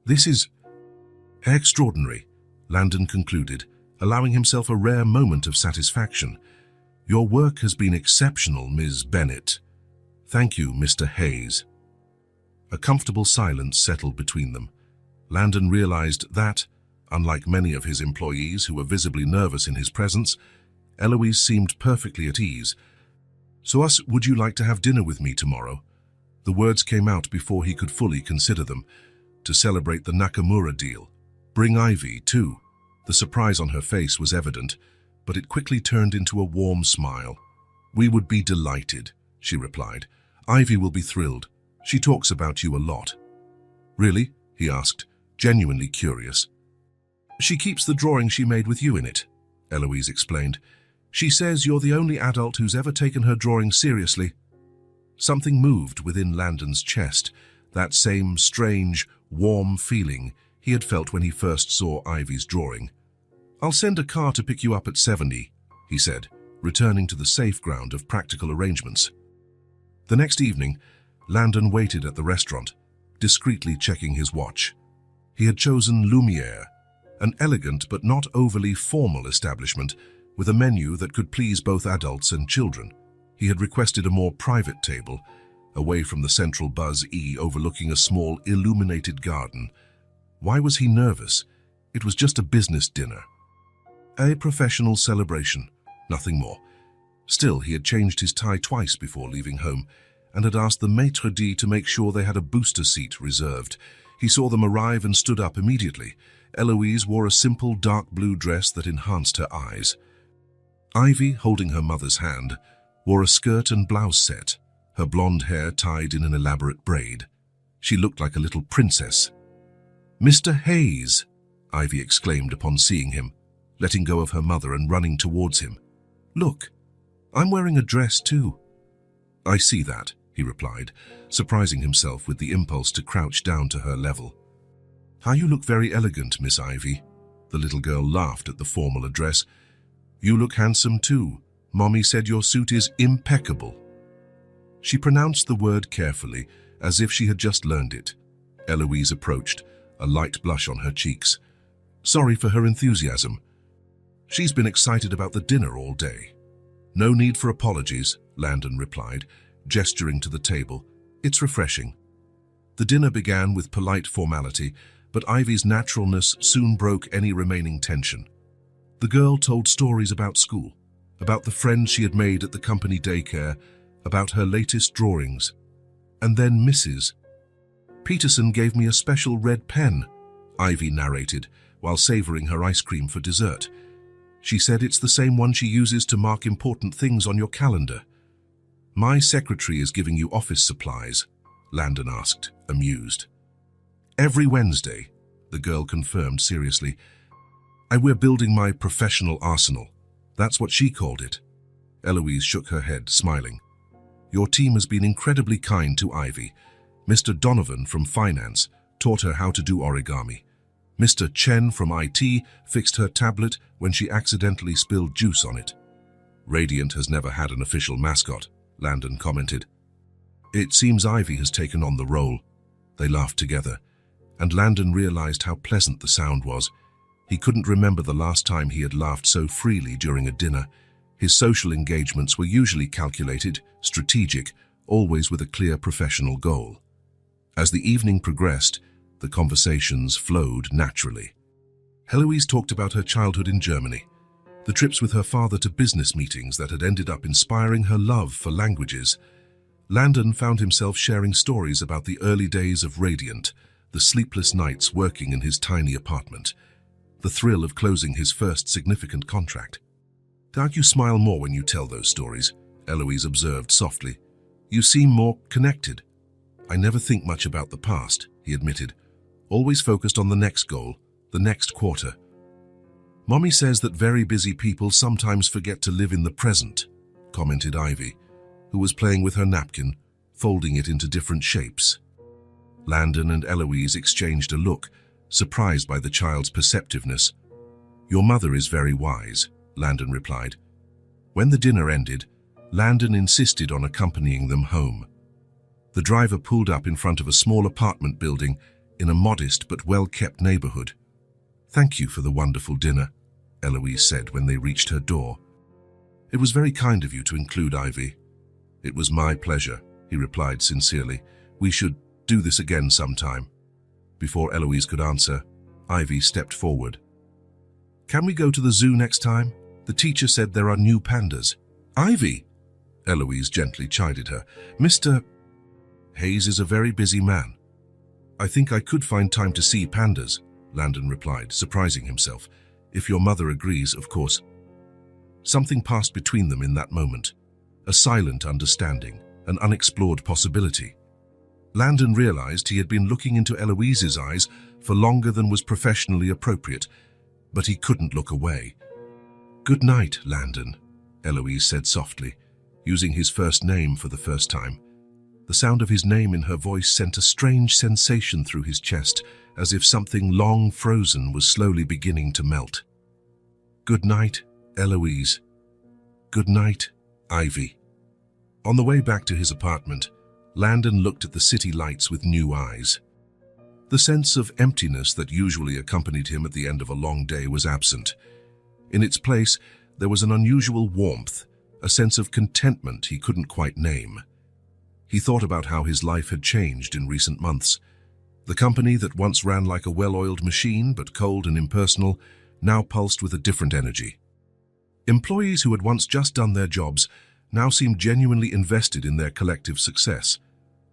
This is extraordinary," Landon concluded, allowing himself a rare moment of satisfaction. "Your work has been exceptional, Ms. Bennett." "Thank you, Mr. Hayes." A comfortable silence settled between them. Landon realized that, unlike many of his employees who were visibly nervous in his presence, Eloise seemed perfectly at ease. "So would you like to have dinner with me tomorrow?" The words came out before he could fully consider them. "To celebrate the Nakamura deal. Bring Ivy, too." The surprise on her face was evident, but it quickly turned into a warm smile. "We would be delighted," she replied. "Ivy will be thrilled. She talks about you a lot." "Really?" he asked, genuinely curious. "She keeps the drawing she made with you in it," Eloise explained. "She says you're the only adult who's ever taken her drawing seriously." Something moved within Landon's chest, that same strange, warm feeling he had felt when he first saw Ivy's drawing. "I'll send a car to pick you up at 70, he said, returning to the safe ground of practical arrangements. The next evening, Landon waited at the restaurant, discreetly checking his watch. He had chosen Lumiere, an elegant but not overly formal establishment with a menu that could please both adults and children. He had requested a more private table, away from the central buzz-e overlooking a small illuminated garden. Why was he nervous? It was just a business dinner. A professional celebration, nothing more. Still, he had changed his tie twice before leaving home and had asked the maitre d' to make sure they had a booster seat reserved. He saw them arrive and stood up immediately. Eloise wore a simple dark blue dress that enhanced her eyes. Ivy, holding her mother's hand, wore a skirt and blouse set, her blonde hair tied in an elaborate braid. She looked like a little princess. "Mr. Hayes," Ivy exclaimed upon seeing him, letting go of her mother and running towards him. "Look, I'm wearing a dress too." "I see that," he replied, surprising himself with the impulse to crouch down to her level. "How you look very elegant, Miss Ivy." The little girl laughed at the formal address. "You look handsome too. Mommy said your suit is impeccable." She pronounced the word carefully, as if she had just learned it. Eloise approached, a light blush on her cheeks. Sorry for her enthusiasm. She's been excited about the dinner all day. "No need for apologies," Landon replied, gesturing to the table. "It's refreshing." The dinner began with polite formality, but Ivy's naturalness soon broke any remaining tension. The girl told stories about school, about the friends she had made at the company daycare, about her latest drawings. And then Mrs. Peterson gave me a special red pen, Ivy narrated, while savoring her ice cream for dessert. She said it's the same one she uses to mark important things on your calendar. "My secretary is giving you office supplies?" Landon asked, amused. "Every Wednesday," the girl confirmed seriously. "We're building my professional arsenal. That's what she called it." Eloise shook her head, smiling. "Your team has been incredibly kind to Ivy. Mr. Donovan from Finance taught her how to do origami. Mr. Chen from IT fixed her tablet when she accidentally spilled juice on it." "Radiant has never had an official mascot," Landon commented. "It seems Ivy has taken on the role." They laughed together, and Landon realized how pleasant the sound was. He couldn't remember the last time he had laughed so freely during a dinner. His social engagements were usually calculated, strategic, always with a clear professional goal. As the evening progressed, the conversations flowed naturally. Heloise talked about her childhood in Germany, the trips with her father to business meetings that had ended up inspiring her love for languages. Landon found himself sharing stories about the early days of Radiant, the sleepless nights working in his tiny apartment, the thrill of closing his first significant contract. "Don't you smile more when you tell those stories?" Eloise observed softly. "You seem more connected." "I never think much about the past," he admitted, always focused on the next goal, the next quarter. "Mommy says that very busy people sometimes forget to live in the present," commented Ivy, who was playing with her napkin, folding it into different shapes. Landon and Eloise exchanged a look, surprised by the child's perceptiveness. "Your mother is very wise," Landon replied. When the dinner ended, Landon insisted on accompanying them home. The driver pulled up in front of a small apartment building in a modest but well-kept neighborhood. "Thank you for the wonderful dinner," Eloise said when they reached her door. "It was very kind of you to include Ivy." "It was my pleasure," he replied sincerely. "We should do this again sometime." Before Eloise could answer, Ivy stepped forward. "Can we go to the zoo next time? The teacher said there are new pandas." "Ivy!" Eloise gently chided her. "Mr. Hayes is a very busy man." "I think I could find time to see pandas," Landon replied, surprising himself. "If your mother agrees, of course." Something passed between them in that moment. A silent understanding, an unexplored possibility. Landon realized he had been looking into Eloise's eyes for longer than was professionally appropriate, but he couldn't look away. "Good night, Landon," Eloise said softly, using his first name for the first time. The sound of his name in her voice sent a strange sensation through his chest, as if something long frozen was slowly beginning to melt. "Good night, Eloise. Good night, Ivy." On the way back to his apartment, Landon looked at the city lights with new eyes. The sense of emptiness that usually accompanied him at the end of a long day was absent. In its place, there was an unusual warmth, a sense of contentment he couldn't quite name. He thought about how his life had changed in recent months. The company that once ran like a well-oiled machine, but cold and impersonal, now pulsed with a different energy. Employees who had once just done their jobs now seemed genuinely invested in their collective success.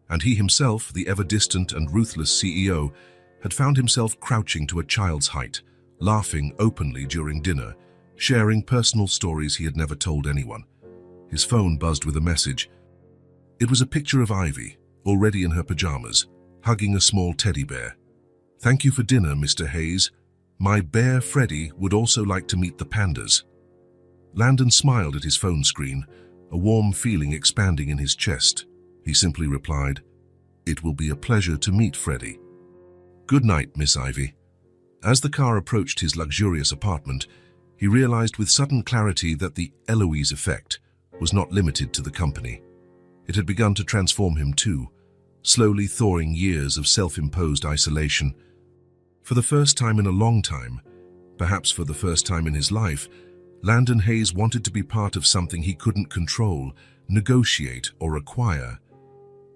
And he himself, the ever-distant and ruthless CEO, had found himself crouching to a child's height, laughing openly during dinner, sharing personal stories he had never told anyone. His phone buzzed with a message. It was a picture of Ivy, already in her pajamas, hugging a small teddy bear. "Thank you for dinner, Mr. Hayes. My bear Freddy would also like to meet the pandas." Landon smiled at his phone screen, a warm feeling expanding in his chest. He simply replied, "It will be a pleasure to meet Freddy." "Good night, Miss Ivy." As the car approached his luxurious apartment, he realized with sudden clarity that the Eloise effect was not limited to the company. It had begun to transform him too, slowly thawing years of self-imposed isolation. For the first time in a long time, perhaps for the first time in his life, Landon Hayes wanted to be part of something he couldn't control, negotiate, or acquire.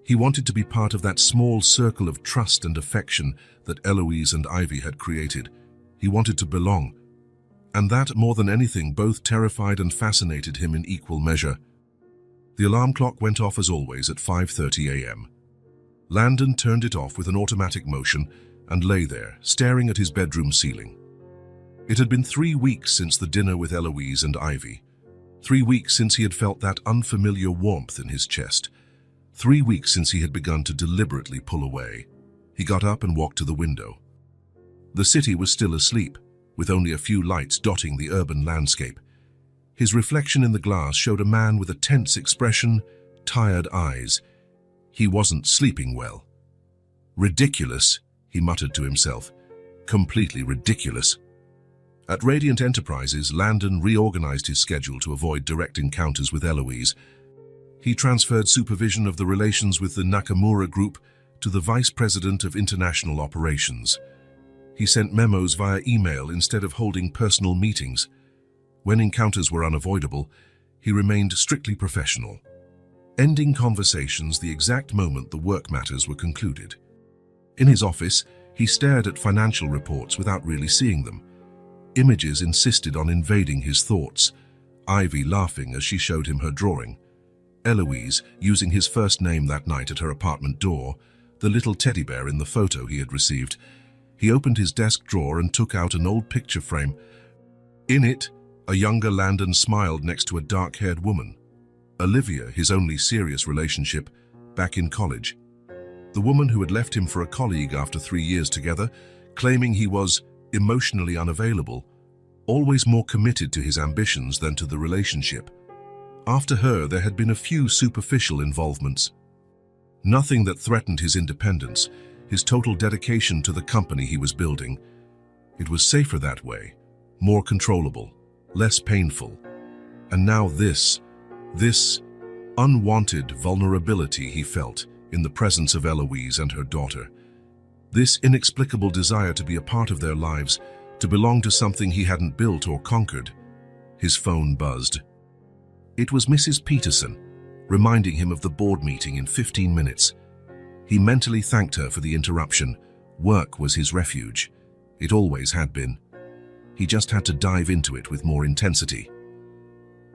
He wanted to be part of that small circle of trust and affection that Eloise and Ivy had created. He wanted to belong. And that, more than anything, both terrified and fascinated him in equal measure. The alarm clock went off as always at 5:30 a.m. Landon turned it off with an automatic motion and lay there, staring at his bedroom ceiling. It had been 3 weeks since the dinner with Eloise and Ivy. 3 weeks since he had felt that unfamiliar warmth in his chest. 3 weeks since he had begun to deliberately pull away. He got up and walked to the window. The city was still asleep, with only a few lights dotting the urban landscape. His reflection in the glass showed a man with a tense expression, tired eyes. He wasn't sleeping well. "Ridiculous," he muttered to himself. "Completely ridiculous." At Radiant Enterprises, Landon reorganized his schedule to avoid direct encounters with Eloise. He transferred supervision of the relations with the Nakamura Group to the Vice President of International Operations. He sent memos via email instead of holding personal meetings. When encounters were unavoidable, he remained strictly professional, ending conversations the exact moment the work matters were concluded. In his office, he stared at financial reports without really seeing them. Images insisted on invading his thoughts, Ivy laughing as she showed him her drawing, Eloise using his first name that night at her apartment door, the little teddy bear in the photo he had received. He opened his desk drawer and took out an old picture frame. In it, a younger Landon smiled next to a dark-haired woman. Olivia, his only serious relationship, back in college. The woman who had left him for a colleague after 3 years together, claiming he was emotionally unavailable, always more committed to his ambitions than to the relationship. After her, there had been a few superficial involvements. Nothing that threatened his independence, his total dedication to the company he was building. It was safer that way, more controllable, less painful. And now this unwanted vulnerability he felt in the presence of Eloise and her daughter. This inexplicable desire to be a part of their lives, to belong to something he hadn't built or conquered. His phone buzzed. It was Mrs. Peterson, reminding him of the board meeting in 15 minutes. He mentally thanked her for the interruption. Work was his refuge. It always had been. He just had to dive into it with more intensity.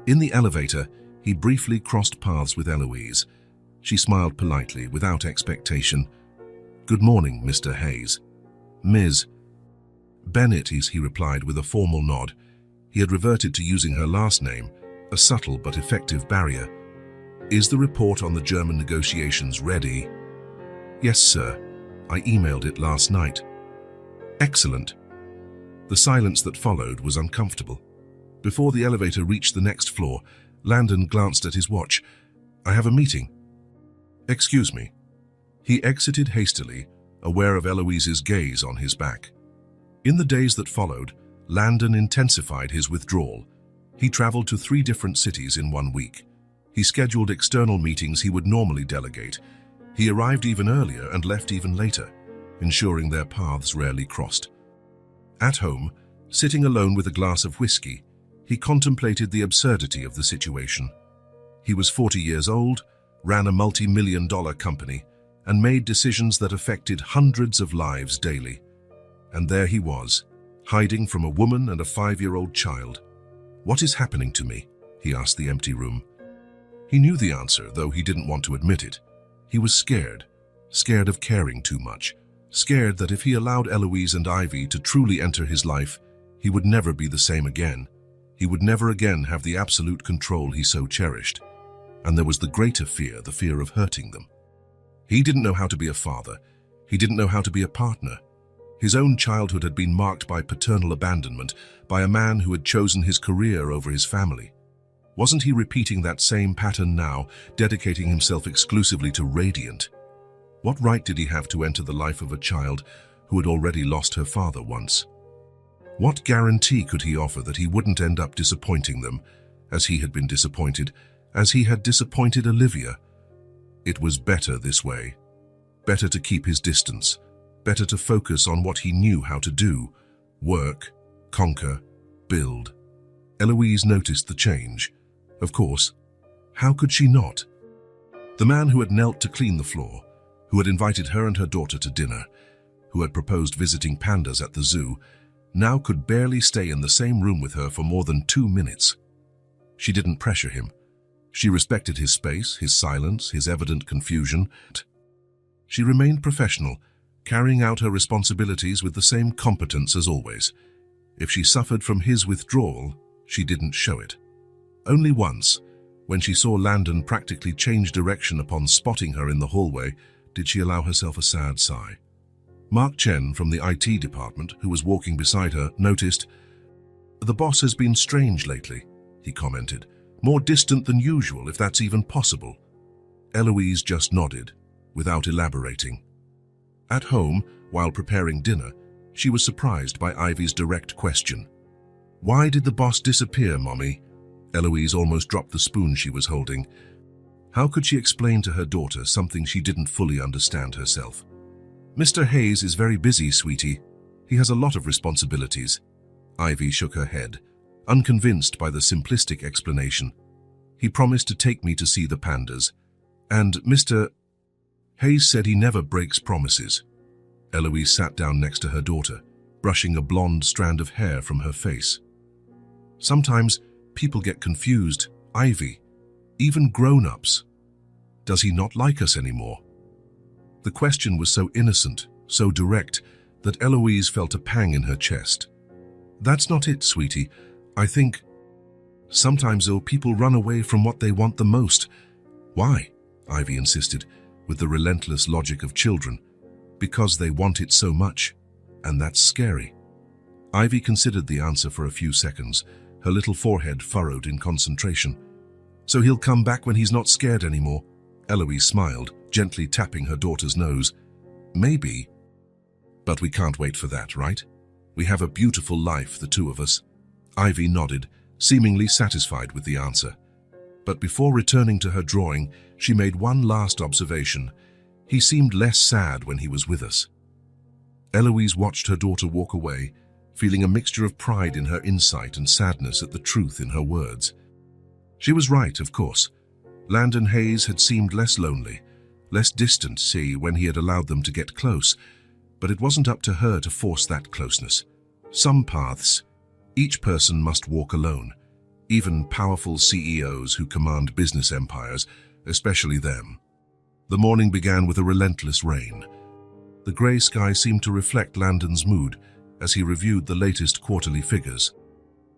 In the elevator, he briefly crossed paths with Eloise. She smiled politely, without expectation. "Good morning, Mr. Hayes." "Ms. Bennett," he replied with a formal nod. He had reverted to using her last name, a subtle but effective barrier. "Is the report on the German negotiations ready?" "Yes, sir. I emailed it last night." "Excellent." The silence that followed was uncomfortable. Before the elevator reached the next floor, Landon glanced at his watch. "I have a meeting." "Excuse me." He exited hastily, aware of Eloise's gaze on his back. In the days that followed, Landon intensified his withdrawal. He traveled to 3 different cities in 1 week. He scheduled external meetings he would normally delegate. He arrived even earlier and left even later, ensuring their paths rarely crossed. At home, sitting alone with a glass of whiskey, he contemplated the absurdity of the situation. He was 40 years old, ran a multi-million-dollar company, and made decisions that affected hundreds of lives daily. And there he was, hiding from a woman and a 5-year-old child. "What is happening to me?" he asked the empty room. He knew the answer, though he didn't want to admit it. He was scared of caring too much, scared that if he allowed Eloise and Ivy to truly enter his life, he would never be the same again. He would never again have the absolute control he so cherished. And there was the greater fear, the fear of hurting them. He didn't know how to be a father. He didn't know how to be a partner. His own childhood had been marked by paternal abandonment, by a man who had chosen his career over his family. Wasn't he repeating that same pattern now, dedicating himself exclusively to Radiant? What right did he have to enter the life of a child who had already lost her father once? What guarantee could he offer that he wouldn't end up disappointing them, as he had been disappointed, as he had disappointed Olivia? It was better this way. Better to keep his distance. Better to focus on what he knew how to do. Work, conquer, build. Eloise noticed the change. Of course. How could she not? The man who had knelt to clean the floor, who had invited her and her daughter to dinner, who had proposed visiting pandas at the zoo, now could barely stay in the same room with her for more than 2 minutes. She didn't pressure him. She respected his space, his silence, his evident confusion. She remained professional, carrying out her responsibilities with the same competence as always. If she suffered from his withdrawal, she didn't show it. Only once, when she saw Landon practically change direction upon spotting her in the hallway, did she allow herself a sad sigh. Mark Chen from the IT department, who was walking beside her, noticed. "The boss has been strange lately," he commented. "More distant than usual, if that's even possible." Eloise just nodded, without elaborating. At home, while preparing dinner, she was surprised by Ivy's direct question. "Why did the boss disappear, Mommy?" Eloise almost dropped the spoon she was holding. How could she explain to her daughter something she didn't fully understand herself? "Mr. Hayes is very busy, sweetie. He has a lot of responsibilities." Ivy shook her head, unconvinced by the simplistic explanation. He promised to take me to see the pandas. And Mr. Hayes said he never breaks promises. Eloise sat down next to her daughter, brushing a blonde strand of hair from her face. Sometimes people get confused, Ivy. Even grown-ups. Does he not like us anymore? The question was so innocent, so direct, that Eloise felt a pang in her chest. That's not it, sweetie. I think sometimes people run away from what they want the most. Why? Ivy insisted, with the relentless logic of children. Because they want it so much, and that's scary. Ivy considered the answer for a few seconds, her little forehead furrowed in concentration. So he'll come back when he's not scared anymore. Eloise smiled, gently tapping her daughter's nose. Maybe. But we can't wait for that, right? We have a beautiful life, the two of us. Ivy nodded, seemingly satisfied with the answer. But before returning to her drawing, she made one last observation. He seemed less sad when he was with us. Eloise watched her daughter walk away, feeling a mixture of pride in her insight and sadness at the truth in her words. She was right, of course. Landon Hayes had seemed less lonely, less distant, when he had allowed them to get close, but it wasn't up to her to force that closeness. Some paths, each person must walk alone, even powerful CEOs who command business empires, especially them. The morning began with a relentless rain. The grey sky seemed to reflect Landon's mood as he reviewed the latest quarterly figures.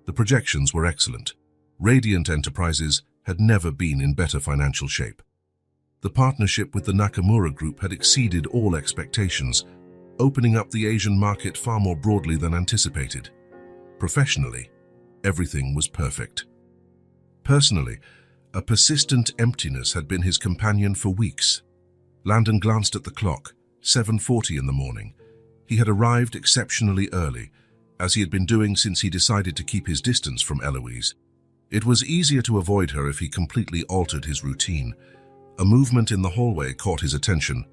The projections were excellent. Radiant Enterprises had never been in better financial shape. The partnership with the Nakamura Group had exceeded all expectations, opening up the Asian market far more broadly than anticipated. Professionally, everything was perfect. Personally, a persistent emptiness had been his companion for weeks. Landon glanced at the clock, 7:40 in the morning. He had arrived exceptionally early, as he had been doing since he decided to keep his distance from Eloise. It was easier to avoid her if he completely altered his routine. A movement in the hallway caught his attention.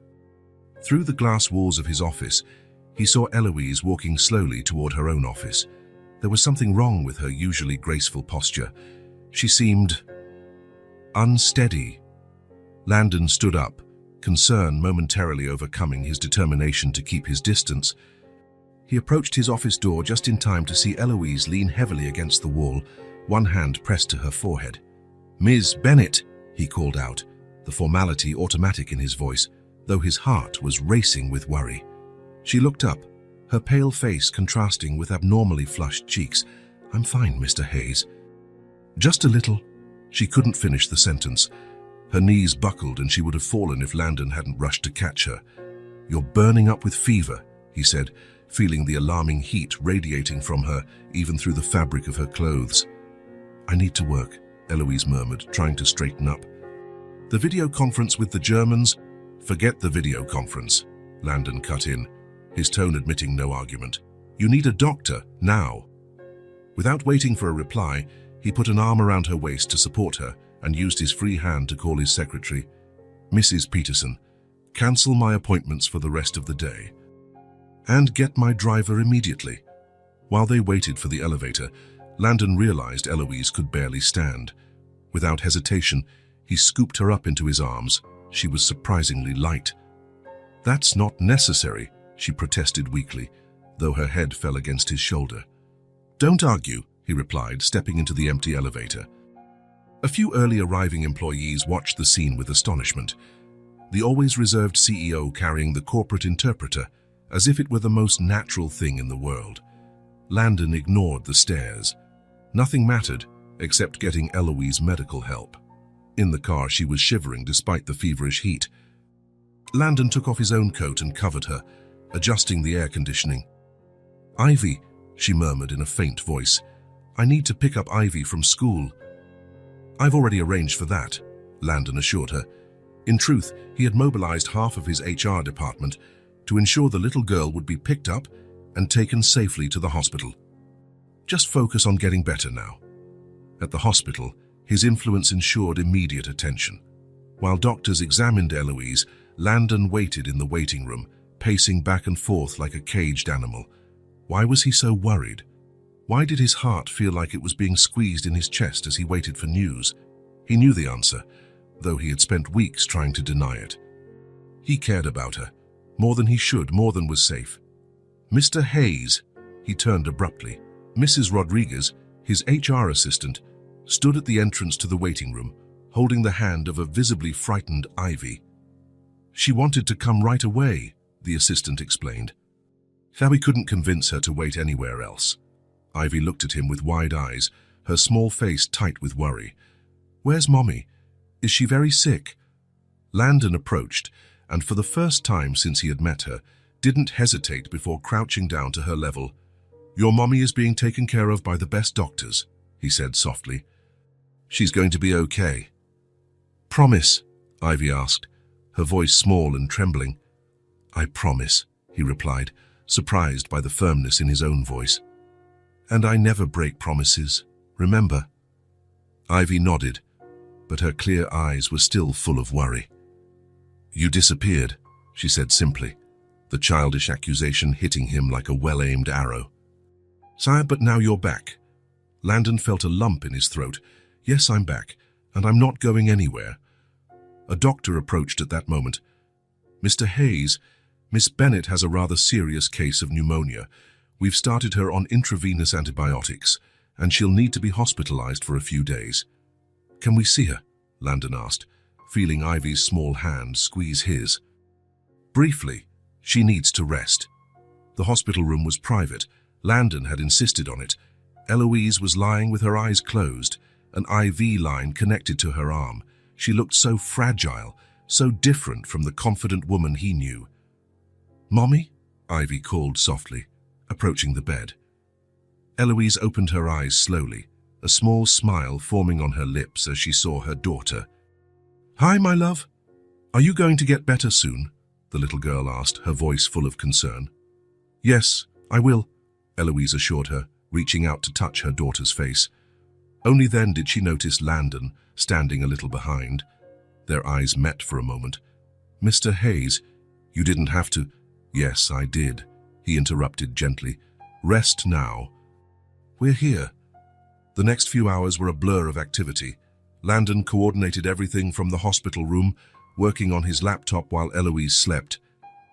Through the glass walls of his office, he saw Eloise walking slowly toward her own office. There was something wrong with her usually graceful posture. She seemed unsteady. Landon stood up, concern momentarily overcoming his determination to keep his distance. He approached his office door just in time to see Eloise lean heavily against the wall, one hand pressed to her forehead. "Ms. Bennett," he called out, the formality automatic in his voice, though his heart was racing with worry. She looked up, her pale face contrasting with abnormally flushed cheeks. "I'm fine, Mr. Hayes." "Just a little." She couldn't finish the sentence. Her knees buckled and she would have fallen if Landon hadn't rushed to catch her. "You're burning up with fever," he said, feeling the alarming heat radiating from her even through the fabric of her clothes. "I need to work," Eloise murmured, trying to straighten up. "The video conference with the Germans?" "Forget the video conference," Landon cut in, his tone admitting no argument. "You need a doctor, now." Without waiting for a reply, he put an arm around her waist to support her and used his free hand to call his secretary. "Mrs. Peterson, cancel my appointments for the rest of the day. And get my driver immediately." While they waited for the elevator, Landon realized Eloise could barely stand. Without hesitation, he scooped her up into his arms. She was surprisingly light. "That's not necessary," she protested weakly, though her head fell against his shoulder. "Don't argue," he replied, stepping into the empty elevator. A few early arriving employees watched the scene with astonishment. The always reserved CEO carrying the corporate interpreter, as if it were the most natural thing in the world. Landon ignored the stares. Nothing mattered, except getting Eloise medical help. In the car, she was shivering despite the feverish heat. Landon took off his own coat and covered her, adjusting the air conditioning. "Ivy," she murmured in a faint voice. "I need to pick up Ivy from school." "I've already arranged for that," Landon assured her. In truth, he had mobilized half of his HR department to ensure the little girl would be picked up and taken safely to the hospital. Just focus on getting better now. At the hospital, his influence ensured immediate attention. While doctors examined Eloise, Landon waited in the waiting room, pacing back and forth like a caged animal. Why was he so worried? Why did his heart feel like it was being squeezed in his chest as he waited for news? He knew the answer, though he had spent weeks trying to deny it. He cared about her, more than he should, more than was safe. Mr. Hayes, he turned abruptly. Mrs. Rodriguez, his HR assistant, stood at the entrance to the waiting room, holding the hand of a visibly frightened Ivy. She wanted to come right away, the assistant explained. Thawi couldn't convince her to wait anywhere else. Ivy looked at him with wide eyes, her small face tight with worry. "Where's Mommy? Is she very sick?" Landon approached, and for the first time since he had met her, didn't hesitate before crouching down to her level. "Your mommy is being taken care of by the best doctors," he said softly. "She's going to be okay." "Promise?" Ivy asked, her voice small and trembling. "I promise," he replied, surprised by the firmness in his own voice. "And I never break promises, remember?" Ivy nodded, but her clear eyes were still full of worry. "You disappeared," she said simply, the childish accusation hitting him like a well-aimed arrow. "Sire, but now you're back." Landon felt a lump in his throat. "Yes, I'm back, and I'm not going anywhere." A doctor approached at that moment. "Mr. Hayes, Miss Bennett has a rather serious case of pneumonia. We've started her on intravenous antibiotics, and she'll need to be hospitalized for a few days." "Can we see her?" Landon asked, feeling Ivy's small hand squeeze his. "Briefly, she needs to rest." The hospital room was private. Landon had insisted on it. Eloise was lying with her eyes closed, an IV line connected to her arm. She looked so fragile, so different from the confident woman he knew. "Mommy?" Ivy called softly, approaching the bed. Eloise opened her eyes slowly, a small smile forming on her lips as she saw her daughter. "Hi, my love. Are you going to get better soon?" the little girl asked, her voice full of concern. "Yes, I will," Eloise assured her, reaching out to touch her daughter's face. Only then did she notice Landon, standing a little behind. Their eyes met for a moment. "Mr. Hayes, you didn't have to—" "Yes, I did," he interrupted gently. "Rest now. We're here." The next few hours were a blur of activity. Landon coordinated everything from the hospital room, working on his laptop while Eloise slept.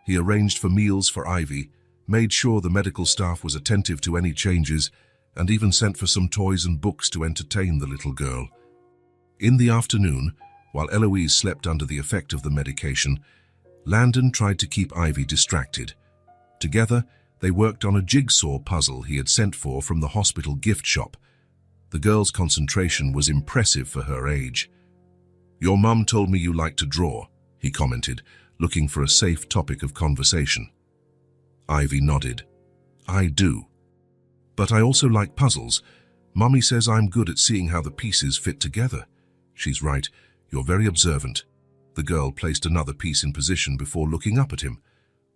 He arranged for meals for Ivy, made sure the medical staff was attentive to any changes, and even sent for some toys and books to entertain the little girl. In the afternoon, while Eloise slept under the effect of the medication, Landon tried to keep Ivy distracted. Together, they worked on a jigsaw puzzle he had sent for from the hospital gift shop. The girl's concentration was impressive for her age. "Your mum told me you like to draw," he commented, looking for a safe topic of conversation. Ivy nodded. "I do. But I also like puzzles. Mummy says I'm good at seeing how the pieces fit together." "She's right. You're very observant." The girl placed another piece in position before looking up at him.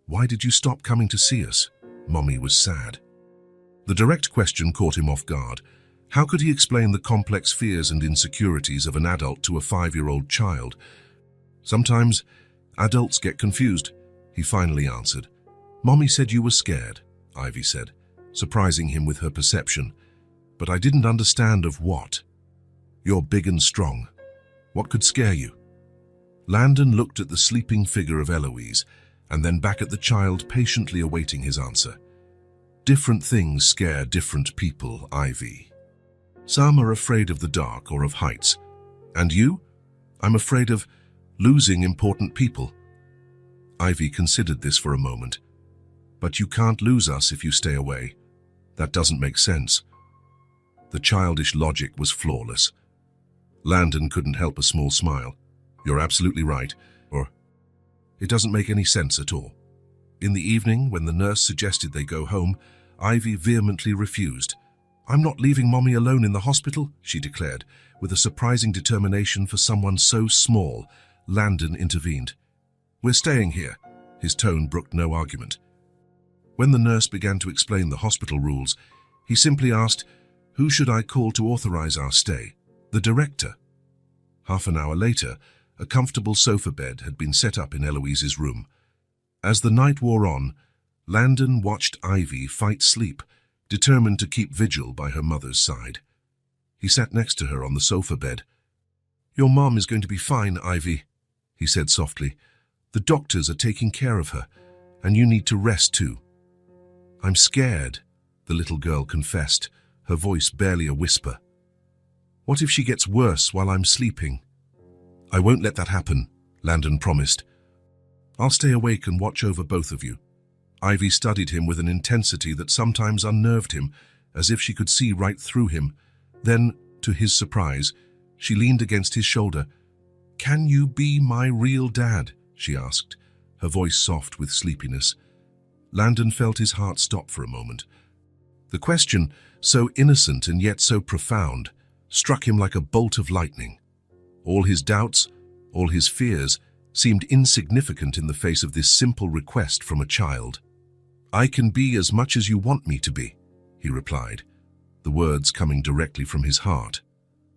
"Why did you stop coming to see us?" Mommy was sad. The direct question caught him off guard. How could he explain the complex fears and insecurities of an adult to a 5-year-old child? "Sometimes adults get confused," he finally answered. "Mommy said you were scared," Ivy said, surprising him with her perception. "But I didn't understand of what." "You're big and strong. What could scare you?" Landon looked at the sleeping figure of Eloise, and then back at the child patiently awaiting his answer. "Different things scare different people, Ivy. Some are afraid of the dark or of heights. And you? I'm afraid of losing important people." Ivy considered this for a moment. "But you can't lose us if you stay away. That doesn't make sense." The childish logic was flawless. Landon couldn't help a small smile. "You're absolutely right," or "It doesn't make any sense at all." In the evening, when the nurse suggested they go home, Ivy vehemently refused. "I'm not leaving Mommy alone in the hospital," she declared, with a surprising determination for someone so small. Landon intervened. "We're staying here." His tone brooked no argument. When the nurse began to explain the hospital rules, he simply asked, "Who should I call to authorize our stay?" "The director." Half an hour later, a comfortable sofa bed had been set up in Eloise's room. As the night wore on, Landon watched Ivy fight sleep, determined to keep vigil by her mother's side. He sat next to her on the sofa bed. "Your mom is going to be fine, Ivy," he said softly. "The doctors are taking care of her, and you need to rest too." "I'm scared," the little girl confessed, her voice barely a whisper. "What if she gets worse while I'm sleeping?" "I won't let that happen," Landon promised. "I'll stay awake and watch over both of you." Ivy studied him with an intensity that sometimes unnerved him, as if she could see right through him. Then, to his surprise, she leaned against his shoulder. "Can you be my real dad?" she asked, her voice soft with sleepiness. Landon felt his heart stop for a moment. The question, so innocent and yet so profound, struck him like a bolt of lightning. All his doubts, all his fears, seemed insignificant in the face of this simple request from a child. "I can be as much as you want me to be," he replied, the words coming directly from his heart,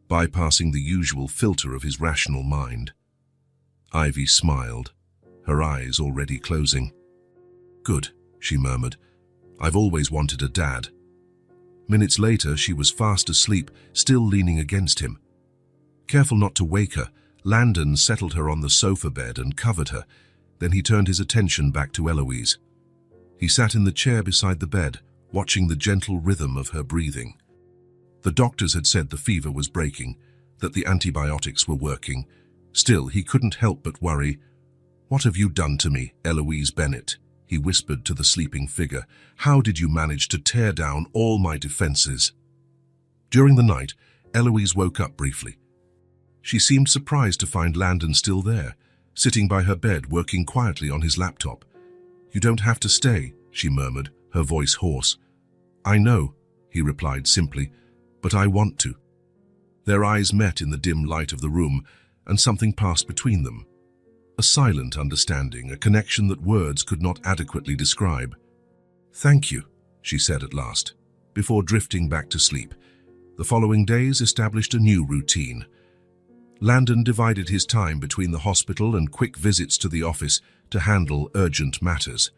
bypassing the usual filter of his rational mind. Ivy smiled, her eyes already closing. "Good," she murmured. "I've always wanted a dad." Minutes later, she was fast asleep, still leaning against him. Careful not to wake her, Landon settled her on the sofa bed and covered her. Then he turned his attention back to Eloise. He sat in the chair beside the bed, watching the gentle rhythm of her breathing. The doctors had said the fever was breaking, that the antibiotics were working. Still, he couldn't help but worry. "What have you done to me, Eloise Bennett?" he whispered to the sleeping figure. "How did you manage to tear down all my defenses?" During the night, Eloise woke up briefly. She seemed surprised to find Landon still there, sitting by her bed, working quietly on his laptop. "You don't have to stay," she murmured, her voice hoarse. "I know," he replied simply, "but I want to." Their eyes met in the dim light of the room, and something passed between them. A silent understanding, a connection that words could not adequately describe. "Thank you," she said at last, before drifting back to sleep. The following days established a new routine. Landon divided his time between the hospital and quick visits to the office to handle urgent matters.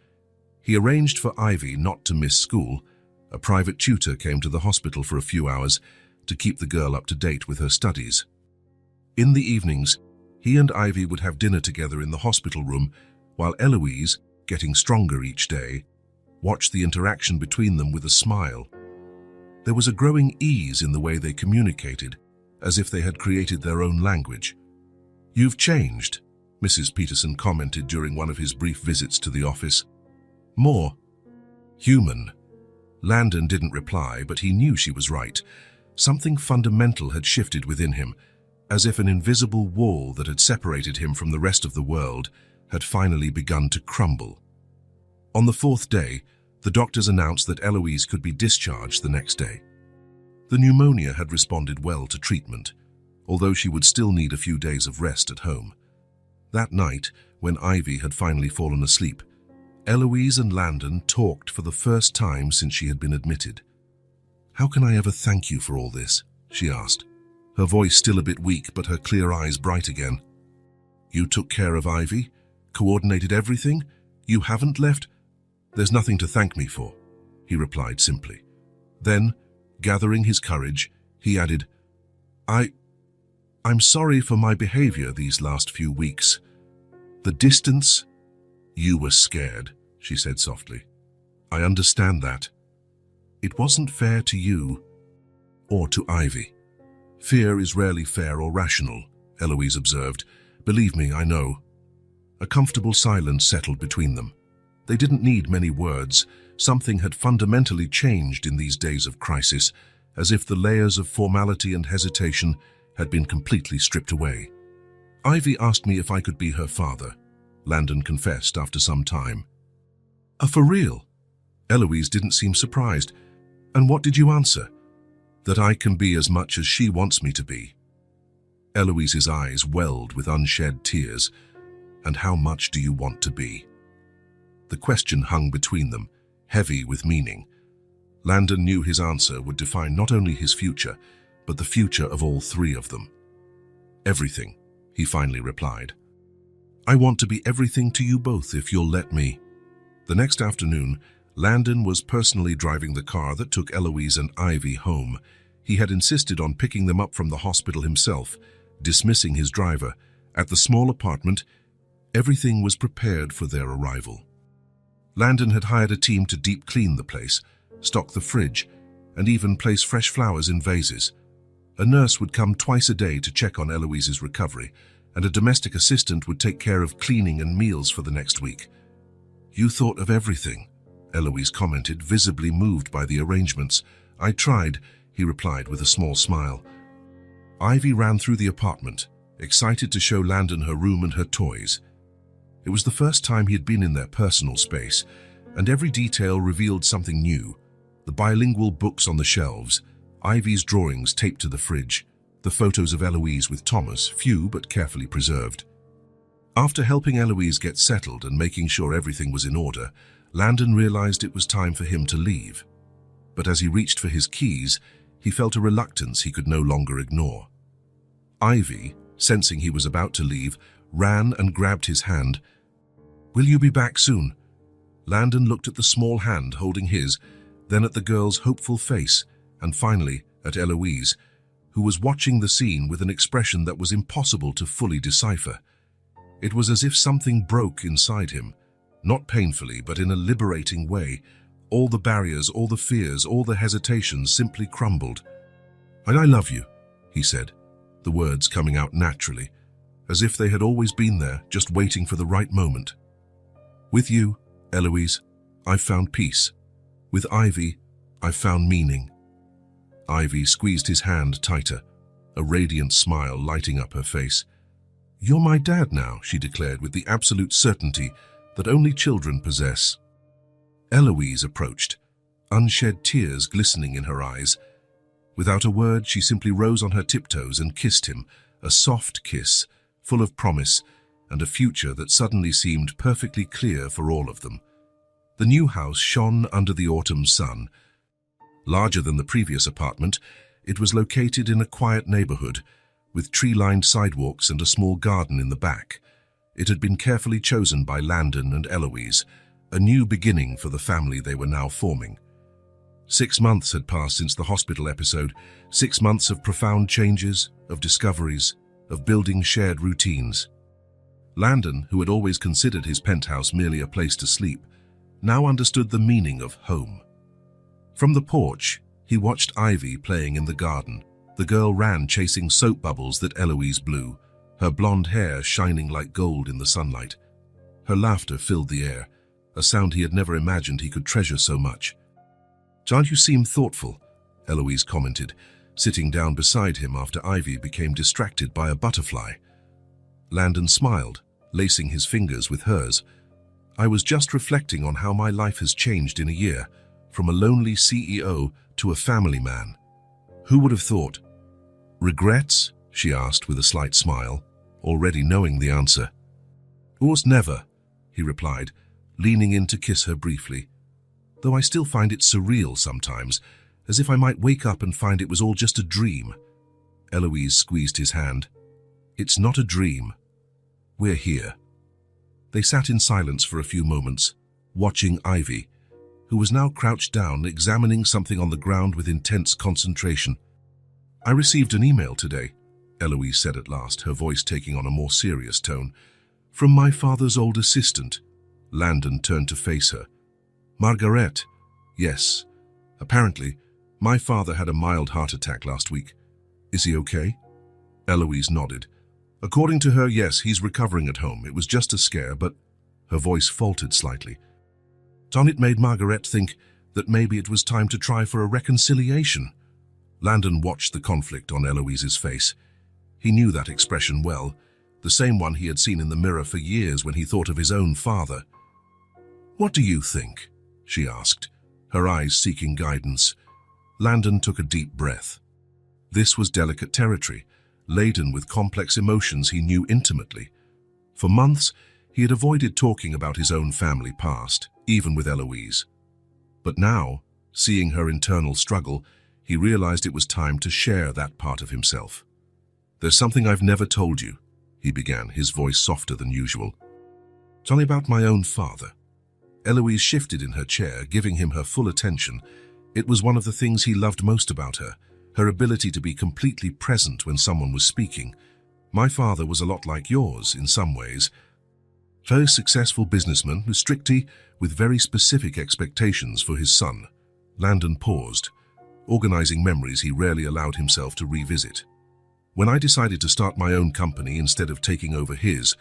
He arranged for Ivy not to miss school. A private tutor came to the hospital for a few hours to keep the girl up to date with her studies. In the evenings, he and Ivy would have dinner together in the hospital room, while Eloise, getting stronger each day, watched the interaction between them with a smile. There was a growing ease in the way they communicated, as if they had created their own language. "You've changed," Mrs. Peterson commented during one of his brief visits to the office. "More human." Landon didn't reply, but he knew she was right. Something fundamental had shifted within him, as if an invisible wall that had separated him from the rest of the world had finally begun to crumble. On the fourth day, the doctors announced that Eloise could be discharged the next day. The pneumonia had responded well to treatment, although she would still need a few days of rest at home. That night, when Ivy had finally fallen asleep, Eloise and Landon talked for the first time since she had been admitted. "How can I ever thank you for all this?" she asked, her voice still a bit weak but her clear eyes bright again. "You took care of Ivy, coordinated everything. You haven't left—" "There's nothing to thank me for," he replied simply. Then, gathering his courage, he added, I'm sorry for my behavior these last few weeks. The distance—" "You were scared," she said softly. "I understand that. It wasn't fair to you or to Ivy." "Fear is rarely fair or rational," Eloise observed. "Believe me, I know." A comfortable silence settled between them. They didn't need many words. Something had fundamentally changed in these days of crisis, as if the layers of formality and hesitation had been completely stripped away. "Ivy asked me if I could be her father," Landon confessed after some time. For real?" Eloise didn't seem surprised. "And what did you answer?" "That I can be as much as she wants me to be." Eloise's eyes welled with unshed tears. "And how much do you want to be?" The question hung between them, heavy with meaning. Landon knew his answer would define not only his future, but the future of all three of them. "Everything," he finally replied. "I want to be everything to you both if you'll let me." The next afternoon, Landon was personally driving the car that took Eloise and Ivy home. He had insisted on picking them up from the hospital himself, Dismissing his driver, at the small apartment, everything was prepared for their arrival. Landon had hired a team to deep clean the place, stock the fridge, and even place fresh flowers in vases. A nurse would come twice a day to check on Eloise's recovery, and a domestic assistant would take care of cleaning and meals for the next week. "You thought of everything," Eloise commented, visibly moved by the arrangements. "I tried," he replied with a small smile. Ivy ran through the apartment, excited to show Landon her room and her toys. It was the first time he had been in their personal space, and every detail revealed something new. The bilingual books on the shelves, Ivy's drawings taped to the fridge, the photos of Eloise with Thomas, few but carefully preserved. After helping Eloise get settled and making sure everything was in order, Landon realized it was time for him to leave. But as he reached for his keys, he felt a reluctance he could no longer ignore. Ivy, sensing he was about to leave, ran and grabbed his hand. "Will you be back soon?" Landon looked at the small hand holding his, then at the girl's hopeful face, and finally at Eloise, who was watching the scene with an expression that was impossible to fully decipher. It was as if something broke inside him, not painfully but in a liberating way. All the barriers, all the fears, all the hesitations simply crumbled. "And I love you," he said, the words coming out naturally, as if they had always been there, just waiting for the right moment. "With you, Eloise, I've found peace. With Ivy, I've found meaning." Ivy squeezed his hand tighter, a radiant smile lighting up her face. "You're my dad now," she declared with the absolute certainty that only children possess. Eloise approached, unshed tears glistening in her eyes. Without a word, she simply rose on her tiptoes and kissed him, a soft kiss, full of promise and a future that suddenly seemed perfectly clear for all of them. The new house shone under the autumn sun. Larger than the previous apartment, it was located in a quiet neighborhood, with tree-lined sidewalks and a small garden in the back. It had been carefully chosen by Landon and Eloise, a new beginning for the family they were now forming. 6 months had passed since the hospital episode, 6 months of profound changes, of discoveries, of building shared routines. Landon, who had always considered his penthouse merely a place to sleep, now understood the meaning of home. From the porch, he watched Ivy playing in the garden. The girl ran chasing soap bubbles that Eloise blew, her blonde hair shining like gold in the sunlight. Her laughter filled the air, a sound he had never imagined he could treasure so much. "Don't you seem thoughtful?" Eloise commented, sitting down beside him after Ivy became distracted by a butterfly. Landon smiled, lacing his fingers with hers. "I was just reflecting on how my life has changed in a year, from a lonely CEO to a family man. Who would have thought?" "Regrets?" she asked with a slight smile, already knowing the answer. "Almost never," he replied, leaning in to kiss her briefly. "Though I still find it surreal sometimes, as if I might wake up and find it was all just a dream." Eloise squeezed his hand. "It's not a dream. We're here." They sat in silence for a few moments, watching Ivy, who was now crouched down, examining something on the ground with intense concentration. "I received an email today," Eloise said at last, her voice taking on a more serious tone. "From my father's old assistant." Landon turned to face her. "Margaret?" "Yes. Apparently, my father had a mild heart attack last week. Is he okay?" Eloise nodded. "According to her, yes, he's recovering at home. It was just a scare, but..." Her voice faltered slightly. It made Margaret think that maybe it was time to try for a reconciliation. Landon watched the conflict on Eloise's face. He knew that expression well, the same one he had seen in the mirror for years when he thought of his own father. "What do you think?" she asked, her eyes seeking guidance. Landon took a deep breath. This was delicate territory, laden with complex emotions he knew intimately. For months, he had avoided talking about his own family past, even with Eloise. But now, seeing her internal struggle, he realized it was time to share that part of himself. "There's something I've never told you," he began, his voice softer than usual. "Tell me about my own father." Eloise shifted in her chair, giving him her full attention. It was one of the things he loved most about her, her ability to be completely present when someone was speaking, My father was a lot like yours in some ways. Very successful businessman, strictly with very specific expectations for his son. Landon paused, organizing memories he rarely allowed himself to revisit. When I decided to start my own company instead of taking over his,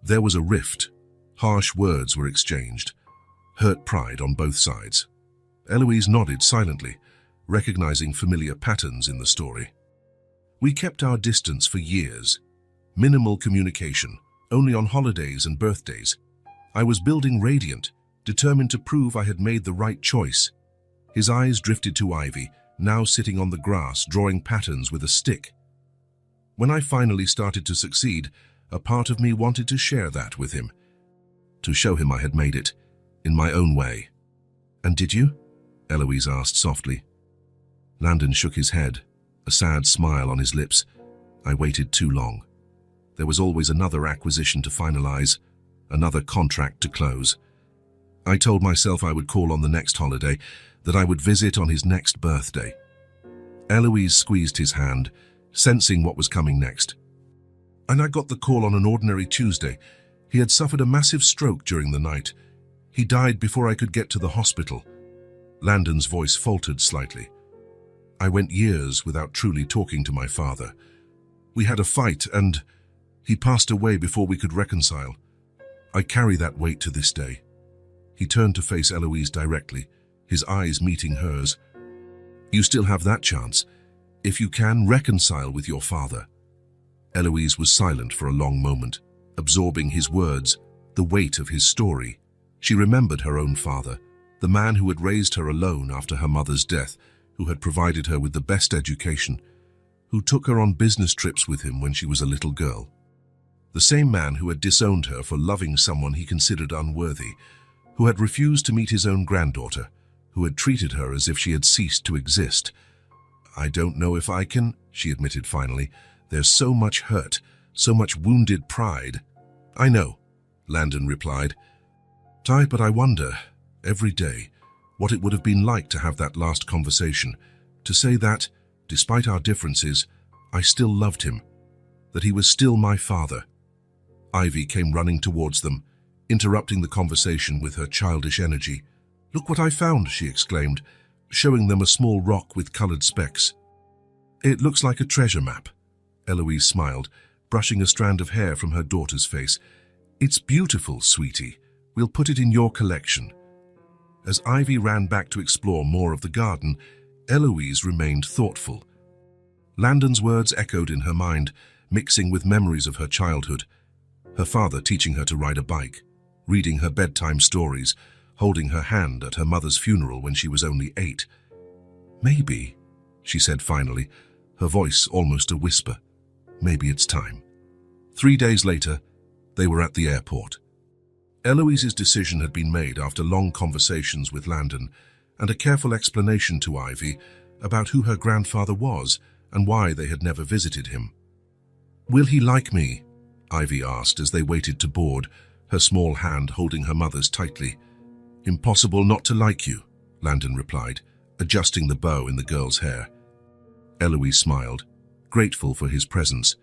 there was a rift. Harsh words were exchanged, hurt pride on both sides. Eloise nodded silently, recognizing familiar patterns in the story. We kept our distance for years. Minimal communication, only on holidays and birthdays. I was building radiant, determined to prove I had made the right choice. His eyes drifted to Ivy, now sitting on the grass, drawing patterns with a stick. When I finally started to succeed, a part of me wanted to share that with him, to show him I had made it, in my own way. "And did you?" Eloise asked softly. Landon shook his head, a sad smile on his lips. I waited too long. There was always another acquisition to finalize, another contract to close. I told myself I would call on the next holiday, that I would visit on his next birthday. Eloise squeezed his hand, sensing what was coming next. And I got the call on an ordinary Tuesday. He had suffered a massive stroke during the night. He died before I could get to the hospital. Landon's voice faltered slightly. I went years without truly talking to my father. We had a fight and he passed away before we could reconcile. I carry that weight to this day. He turned to face Eloise directly, his eyes meeting hers. You still have that chance, if you can reconcile with your father. Eloise was silent for a long moment, absorbing his words, the weight of his story. She remembered her own father, the man who had raised her alone after her mother's death, who had provided her with the best education, who took her on business trips with him when she was a little girl. The same man who had disowned her for loving someone he considered unworthy, who had refused to meet his own granddaughter, who had treated her as if she had ceased to exist. I don't know if I can, she admitted finally. There's so much hurt, so much wounded pride. I know, Landon replied. But I wonder, every day, what it would have been like to have that last conversation, to say that, despite our differences, I still loved him, that he was still my father. Ivy came running towards them, interrupting the conversation with her childish energy. Look what I found, she exclaimed, showing them a small rock with colored specks. It looks like a treasure map. Eloise smiled, brushing a strand of hair from her daughter's face. It's beautiful, sweetie. We'll put it in your collection. As Ivy ran back to explore more of the garden, Eloise remained thoughtful. Landon's words echoed in her mind, mixing with memories of her childhood. Her father teaching her to ride a bike, reading her bedtime stories, holding her hand at her mother's funeral when she was only 8. Maybe, she said finally, her voice almost a whisper. Maybe it's time. 3 days later, they were at the airport. Eloise's decision had been made after long conversations with Landon and a careful explanation to Ivy about who her grandfather was and why they had never visited him. Will he like me? Ivy asked as they waited to board, her small hand holding her mother's tightly. Impossible not to like you, Landon replied, adjusting the bow in the girl's hair. Eloise smiled, grateful for his presence.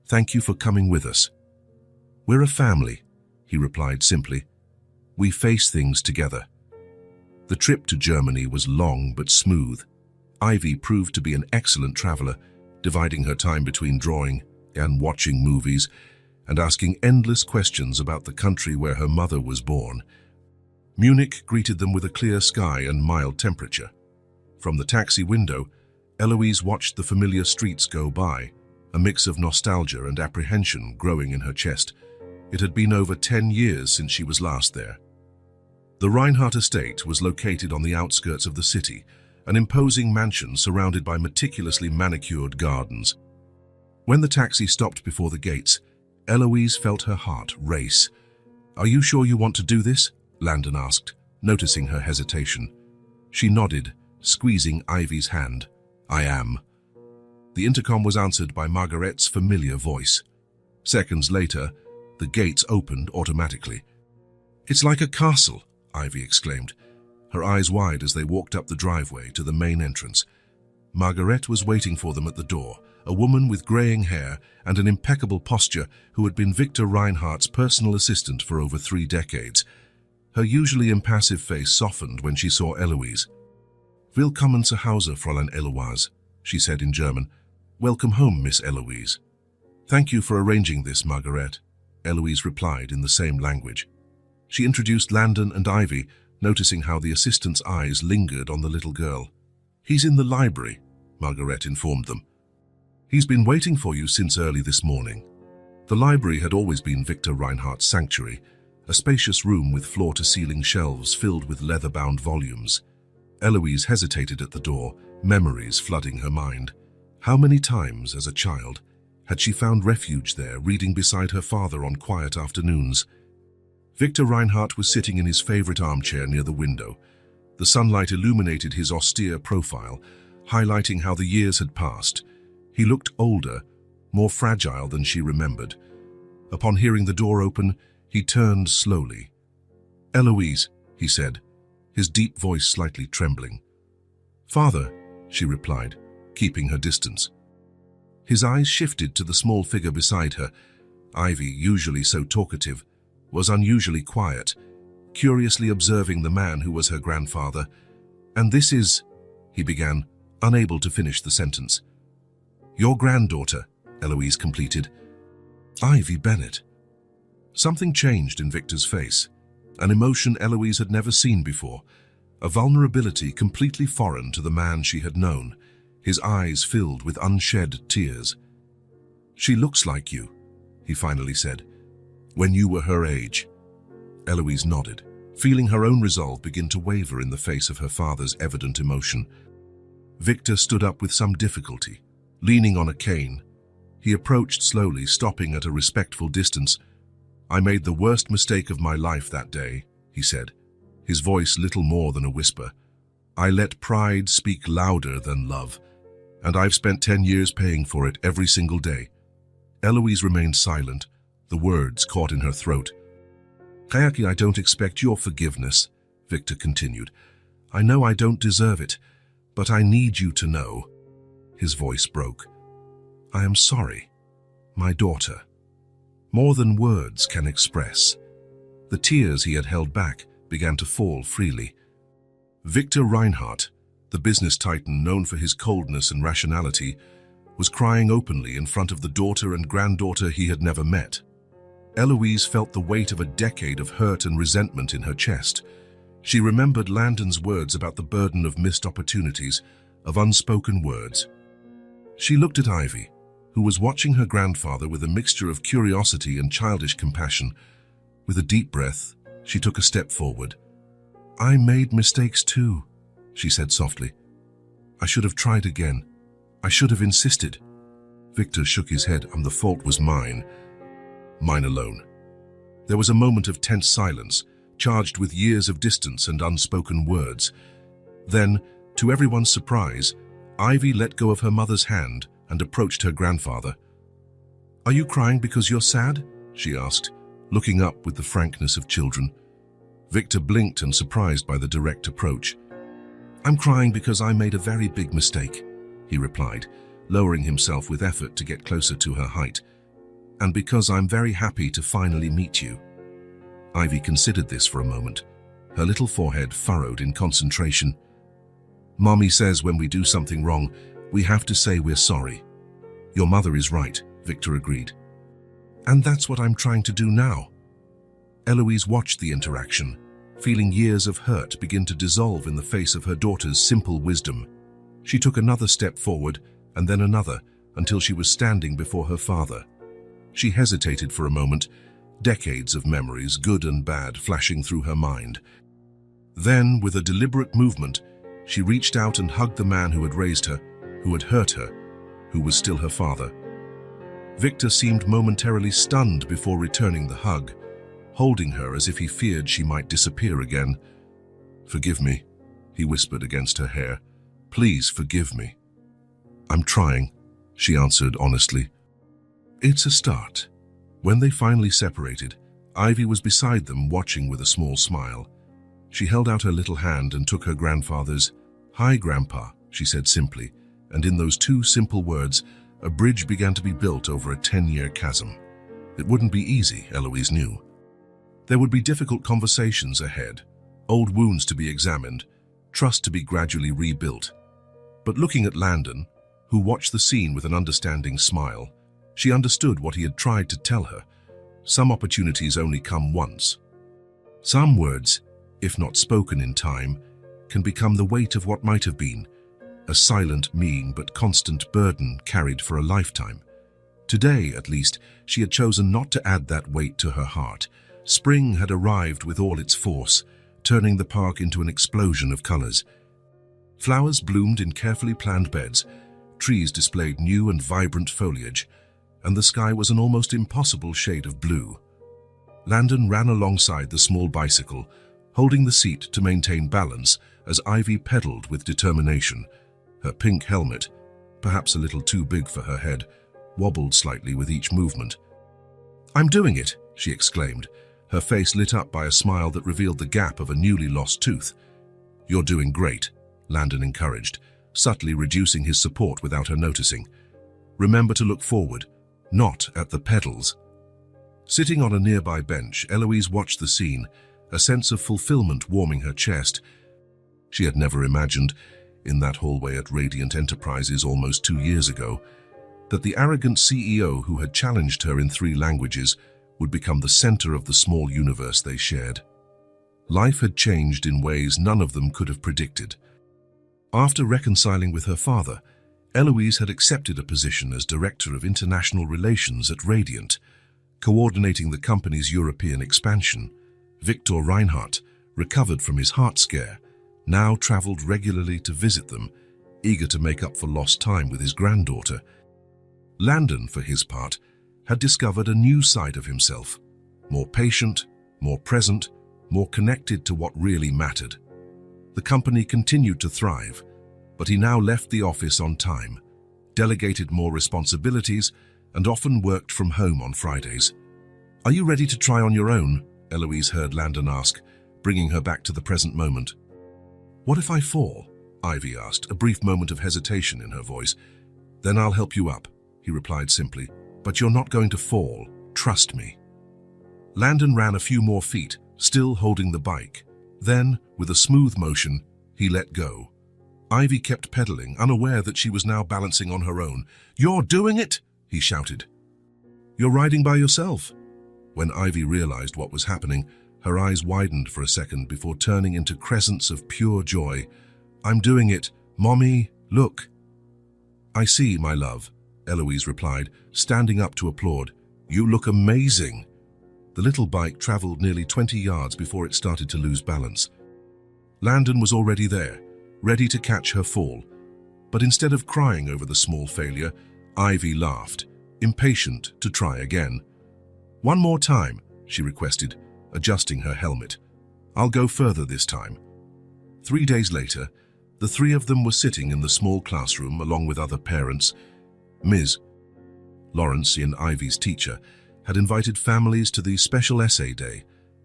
Thank you for coming with us. We're a family, he replied simply. We face things together. The trip to Germany was long but smooth. Ivy proved to be an excellent traveler, dividing her time between drawing and watching movies and asking endless questions about the country where her mother was born. Munich greeted them with a clear sky and mild temperature. From the taxi window, Eloise watched the familiar streets go by, a mix of nostalgia and apprehension growing in her chest. It had been over 10 years since she was last there. The Reinhardt estate was located on the outskirts of the city, an imposing mansion surrounded by meticulously manicured gardens. When the taxi stopped before the gates, Eloise felt her heart race. Are you sure you want to do this? Landon asked, noticing her hesitation. She nodded, squeezing Ivy's hand. I am. The intercom was answered by Margaret's familiar voice. Seconds later, the gates opened automatically. It's like a castle, Ivy exclaimed, her eyes wide as they walked up the driveway to the main entrance. Margaret was waiting for them at the door, a woman with graying hair and an impeccable posture who had been Victor Reinhardt's personal assistant for over 3 decades. Her usually impassive face softened when she saw Eloise. "Willkommen zu Hause, Fräulein Eloise," she said in German. "Welcome home, Miss Eloise." "Thank you for arranging this, Margaret," Eloise replied in the same language. She introduced Landon and Ivy, noticing how the assistant's eyes lingered on the little girl. "He's in the library," Margaret informed them. "He's been waiting for you since early this morning." The library had always been Victor Reinhardt's sanctuary, a spacious room with floor-to-ceiling shelves filled with leather-bound volumes. Eloise hesitated at the door, memories flooding her mind. How many times, as a child, had she found refuge there, reading beside her father on quiet afternoons? Victor Reinhardt was sitting in his favorite armchair near the window. The sunlight illuminated his austere profile, highlighting how the years had passed. He looked older, more fragile than she remembered. Upon hearing the door open, he turned slowly. "Eloise," he said, his deep voice slightly trembling. "Father," she replied, keeping her distance. His eyes shifted to the small figure beside her. Ivy, usually so talkative, was unusually quiet, curiously observing the man who was her grandfather. "And this is," he began, unable to finish the sentence. "Your granddaughter," Eloise completed. "Ivy Bennett." Something changed in Victor's face, an emotion Eloise had never seen before, a vulnerability completely foreign to the man she had known, his eyes filled with unshed tears. "She looks like you," he finally said. "When you were her age." Eloise nodded, feeling her own resolve begin to waver in the face of her father's evident emotion. Victor stood up with some difficulty, leaning on a cane. He approached slowly, stopping at a respectful distance. "I made the worst mistake of my life that day," he said, his voice little more than a whisper. "I let pride speak louder than love, and I've spent 10 years paying for it every single day." Eloise remained silent, the words caught in her throat. "Kayaki, I don't expect your forgiveness," Victor continued. "I know I don't deserve it, but I need you to know." His voice broke. "I am sorry, my daughter. More than words can express." The tears he had held back began to fall freely. Victor Reinhardt, the business titan known for his coldness and rationality, was crying openly in front of the daughter and granddaughter he had never met. Eloise felt the weight of a decade of hurt and resentment in her chest. She remembered Landon's words about the burden of missed opportunities, of unspoken words. She looked at Ivy, who was watching her grandfather with a mixture of curiosity and childish compassion. With a deep breath, she took a step forward. "I made mistakes too," she said softly. "I should have tried again. I should have insisted." Victor shook his head, and "The fault was mine. Mine alone." There was a moment of tense silence, charged with years of distance and unspoken words. Then, to everyone's surprise, Ivy let go of her mother's hand and approached her grandfather. "Are you crying because you're sad?" she asked, looking up with the frankness of children. Victor blinked and surprised by the direct approach. "I'm crying because I made a very big mistake," he replied, lowering himself with effort to get closer to her height. "And because I'm very happy to finally meet you." Ivy considered this for a moment, her little forehead furrowed in concentration. "Mommy says when we do something wrong, we have to say we're sorry." "Your mother is right," Victor agreed. "And that's what I'm trying to do now." Eloise watched the interaction, feeling years of hurt begin to dissolve in the face of her daughter's simple wisdom. She took another step forward, and then another, until she was standing before her father. She hesitated for a moment, decades of memories, good and bad, flashing through her mind. Then, with a deliberate movement, she reached out and hugged the man who had raised her, who had hurt her, who was still her father. Victor seemed momentarily stunned before returning the hug, holding her as if he feared she might disappear again. "Forgive me," he whispered against her hair. "Please forgive me." "I'm trying," she answered honestly. "It's a start." When they finally separated, Ivy was beside them, watching with a small smile. She held out her little hand and took her grandfather's. "Hi, Grandpa," she said simply, and in those two simple words, a bridge began to be built over a 10-year chasm. It wouldn't be easy, Eloise knew. There would be difficult conversations ahead, old wounds to be examined, trust to be gradually rebuilt. But looking at Landon, who watched the scene with an understanding smile, she understood what he had tried to tell her. Some opportunities only come once. Some words, if not spoken in time, can become the weight of what might have been, a silent, mean but constant burden carried for a lifetime. Today, at least, she had chosen not to add that weight to her heart. Spring had arrived with all its force, turning the park into an explosion of colors. Flowers bloomed in carefully planned beds, trees displayed new and vibrant foliage, and the sky was an almost impossible shade of blue. Landon ran alongside the small bicycle, holding the seat to maintain balance as Ivy pedaled with determination. Her pink helmet, perhaps a little too big for her head, wobbled slightly with each movement. "I'm doing it," she exclaimed, her face lit up by a smile that revealed the gap of a newly lost tooth. "You're doing great," Landon encouraged, subtly reducing his support without her noticing. "Remember to look forward, not at the pedals." Sitting on a nearby bench, Eloise watched the scene, a sense of fulfillment warming her chest. She had never imagined, in that hallway at Radiant Enterprises almost 2 years ago, that the arrogant CEO who had challenged her in 3 languages would become the center of the small universe they shared. Life had changed in ways none of them could have predicted. After reconciling with her father, Eloise had accepted a position as Director of International Relations at Radiant, coordinating the company's European expansion. Victor Reinhardt, recovered from his heart scare, now traveled regularly to visit them, eager to make up for lost time with his granddaughter. Landon, for his part, had discovered a new side of himself, more patient, more present, more connected to what really mattered. The company continued to thrive, but he now left the office on time, delegated more responsibilities, and often worked from home on Fridays. "Are you ready to try on your own?" Eloise heard Landon ask, bringing her back to the present moment. "What if I fall?" Ivy asked, a brief moment of hesitation in her voice. "Then I'll help you up," he replied simply. "But you're not going to fall, trust me." Landon ran a few more feet, still holding the bike. Then, with a smooth motion, he let go. Ivy kept pedaling, unaware that she was now balancing on her own. "You're doing it!" he shouted. "You're riding by yourself." When Ivy realized what was happening, her eyes widened for a second before turning into crescents of pure joy. "I'm doing it. Mommy, look." "I see, my love," Eloise replied, standing up to applaud. "You look amazing." The little bike traveled nearly 20 yards before it started to lose balance. Landon was already there, ready to catch her fall. But instead of crying over the small failure, Ivy laughed, impatient to try again. "One more time," she requested, adjusting her helmet. "I'll go further this time." 3 days later, the 3 of them were sitting in the small classroom along with other parents. Ms. Lawrence, Ian Ivy's teacher, had invited families to the special essay day,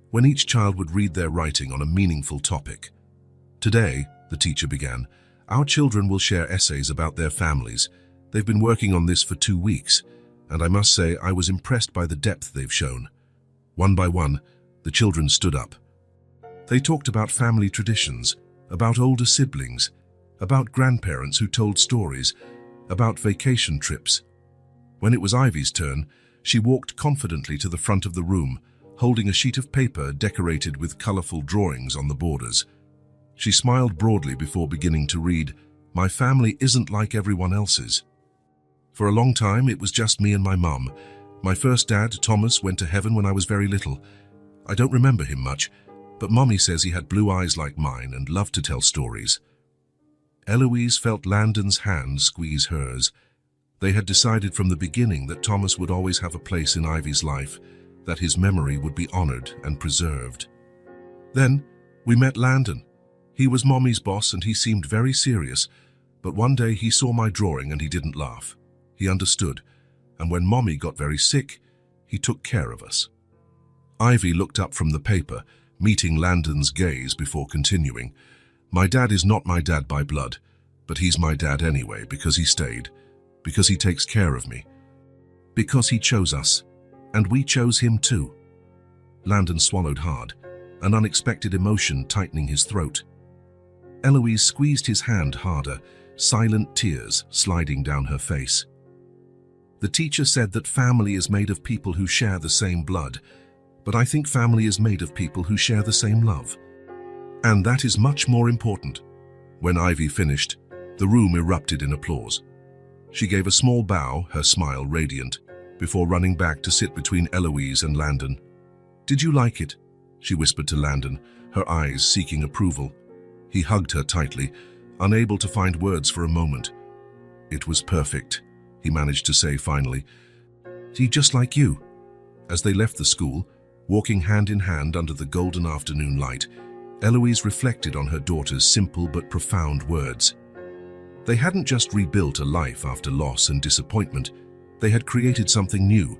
when each child would read their writing on a meaningful topic. "Today," the teacher began, "our children will share essays about their families. They've been working on this for 2 weeks, and I must say I was impressed by the depth they've shown." One by one, the children stood up. They talked about family traditions, about older siblings, about grandparents who told stories, about vacation trips. When it was Ivy's turn, she walked confidently to the front of the room, holding a sheet of paper decorated with colorful drawings on the borders. She smiled broadly before beginning to read, "My family isn't like everyone else's. For a long time, it was just me and my mum. My first dad, Thomas, went to heaven when I was very little. I don't remember him much, but Mommy says he had blue eyes like mine and loved to tell stories." Eloise felt Landon's hand squeeze hers. They had decided from the beginning that Thomas would always have a place in Ivy's life, that his memory would be honored and preserved. Then, we met Landon. He was Mommy's boss and he seemed very serious, but one day he saw my drawing and he didn't laugh. He understood, and when Mommy got very sick, he took care of us. Ivy looked up from the paper, meeting Landon's gaze before continuing. "My dad is not my dad by blood, but he's my dad anyway because he stayed, because he takes care of me. Because he chose us, and we chose him too. Landon swallowed hard, an unexpected emotion tightening his throat. Eloise squeezed his hand harder, silent tears sliding down her face. The teacher said that family is made of people who share the same blood, but I think family is made of people who share the same love. And that is much more important. When Ivy finished, the room erupted in applause. She gave a small bow, her smile radiant, before running back to sit between Eloise and Landon. "Did you like it?" she whispered to Landon, her eyes seeking approval. He hugged her tightly, unable to find words for a moment. "It was perfect," he managed to say finally. "See, just like you." As they left the school, walking hand in hand under the golden afternoon light, Eloise reflected on her daughter's simple but profound words. They hadn't just rebuilt a life after loss and disappointment, they had created something new,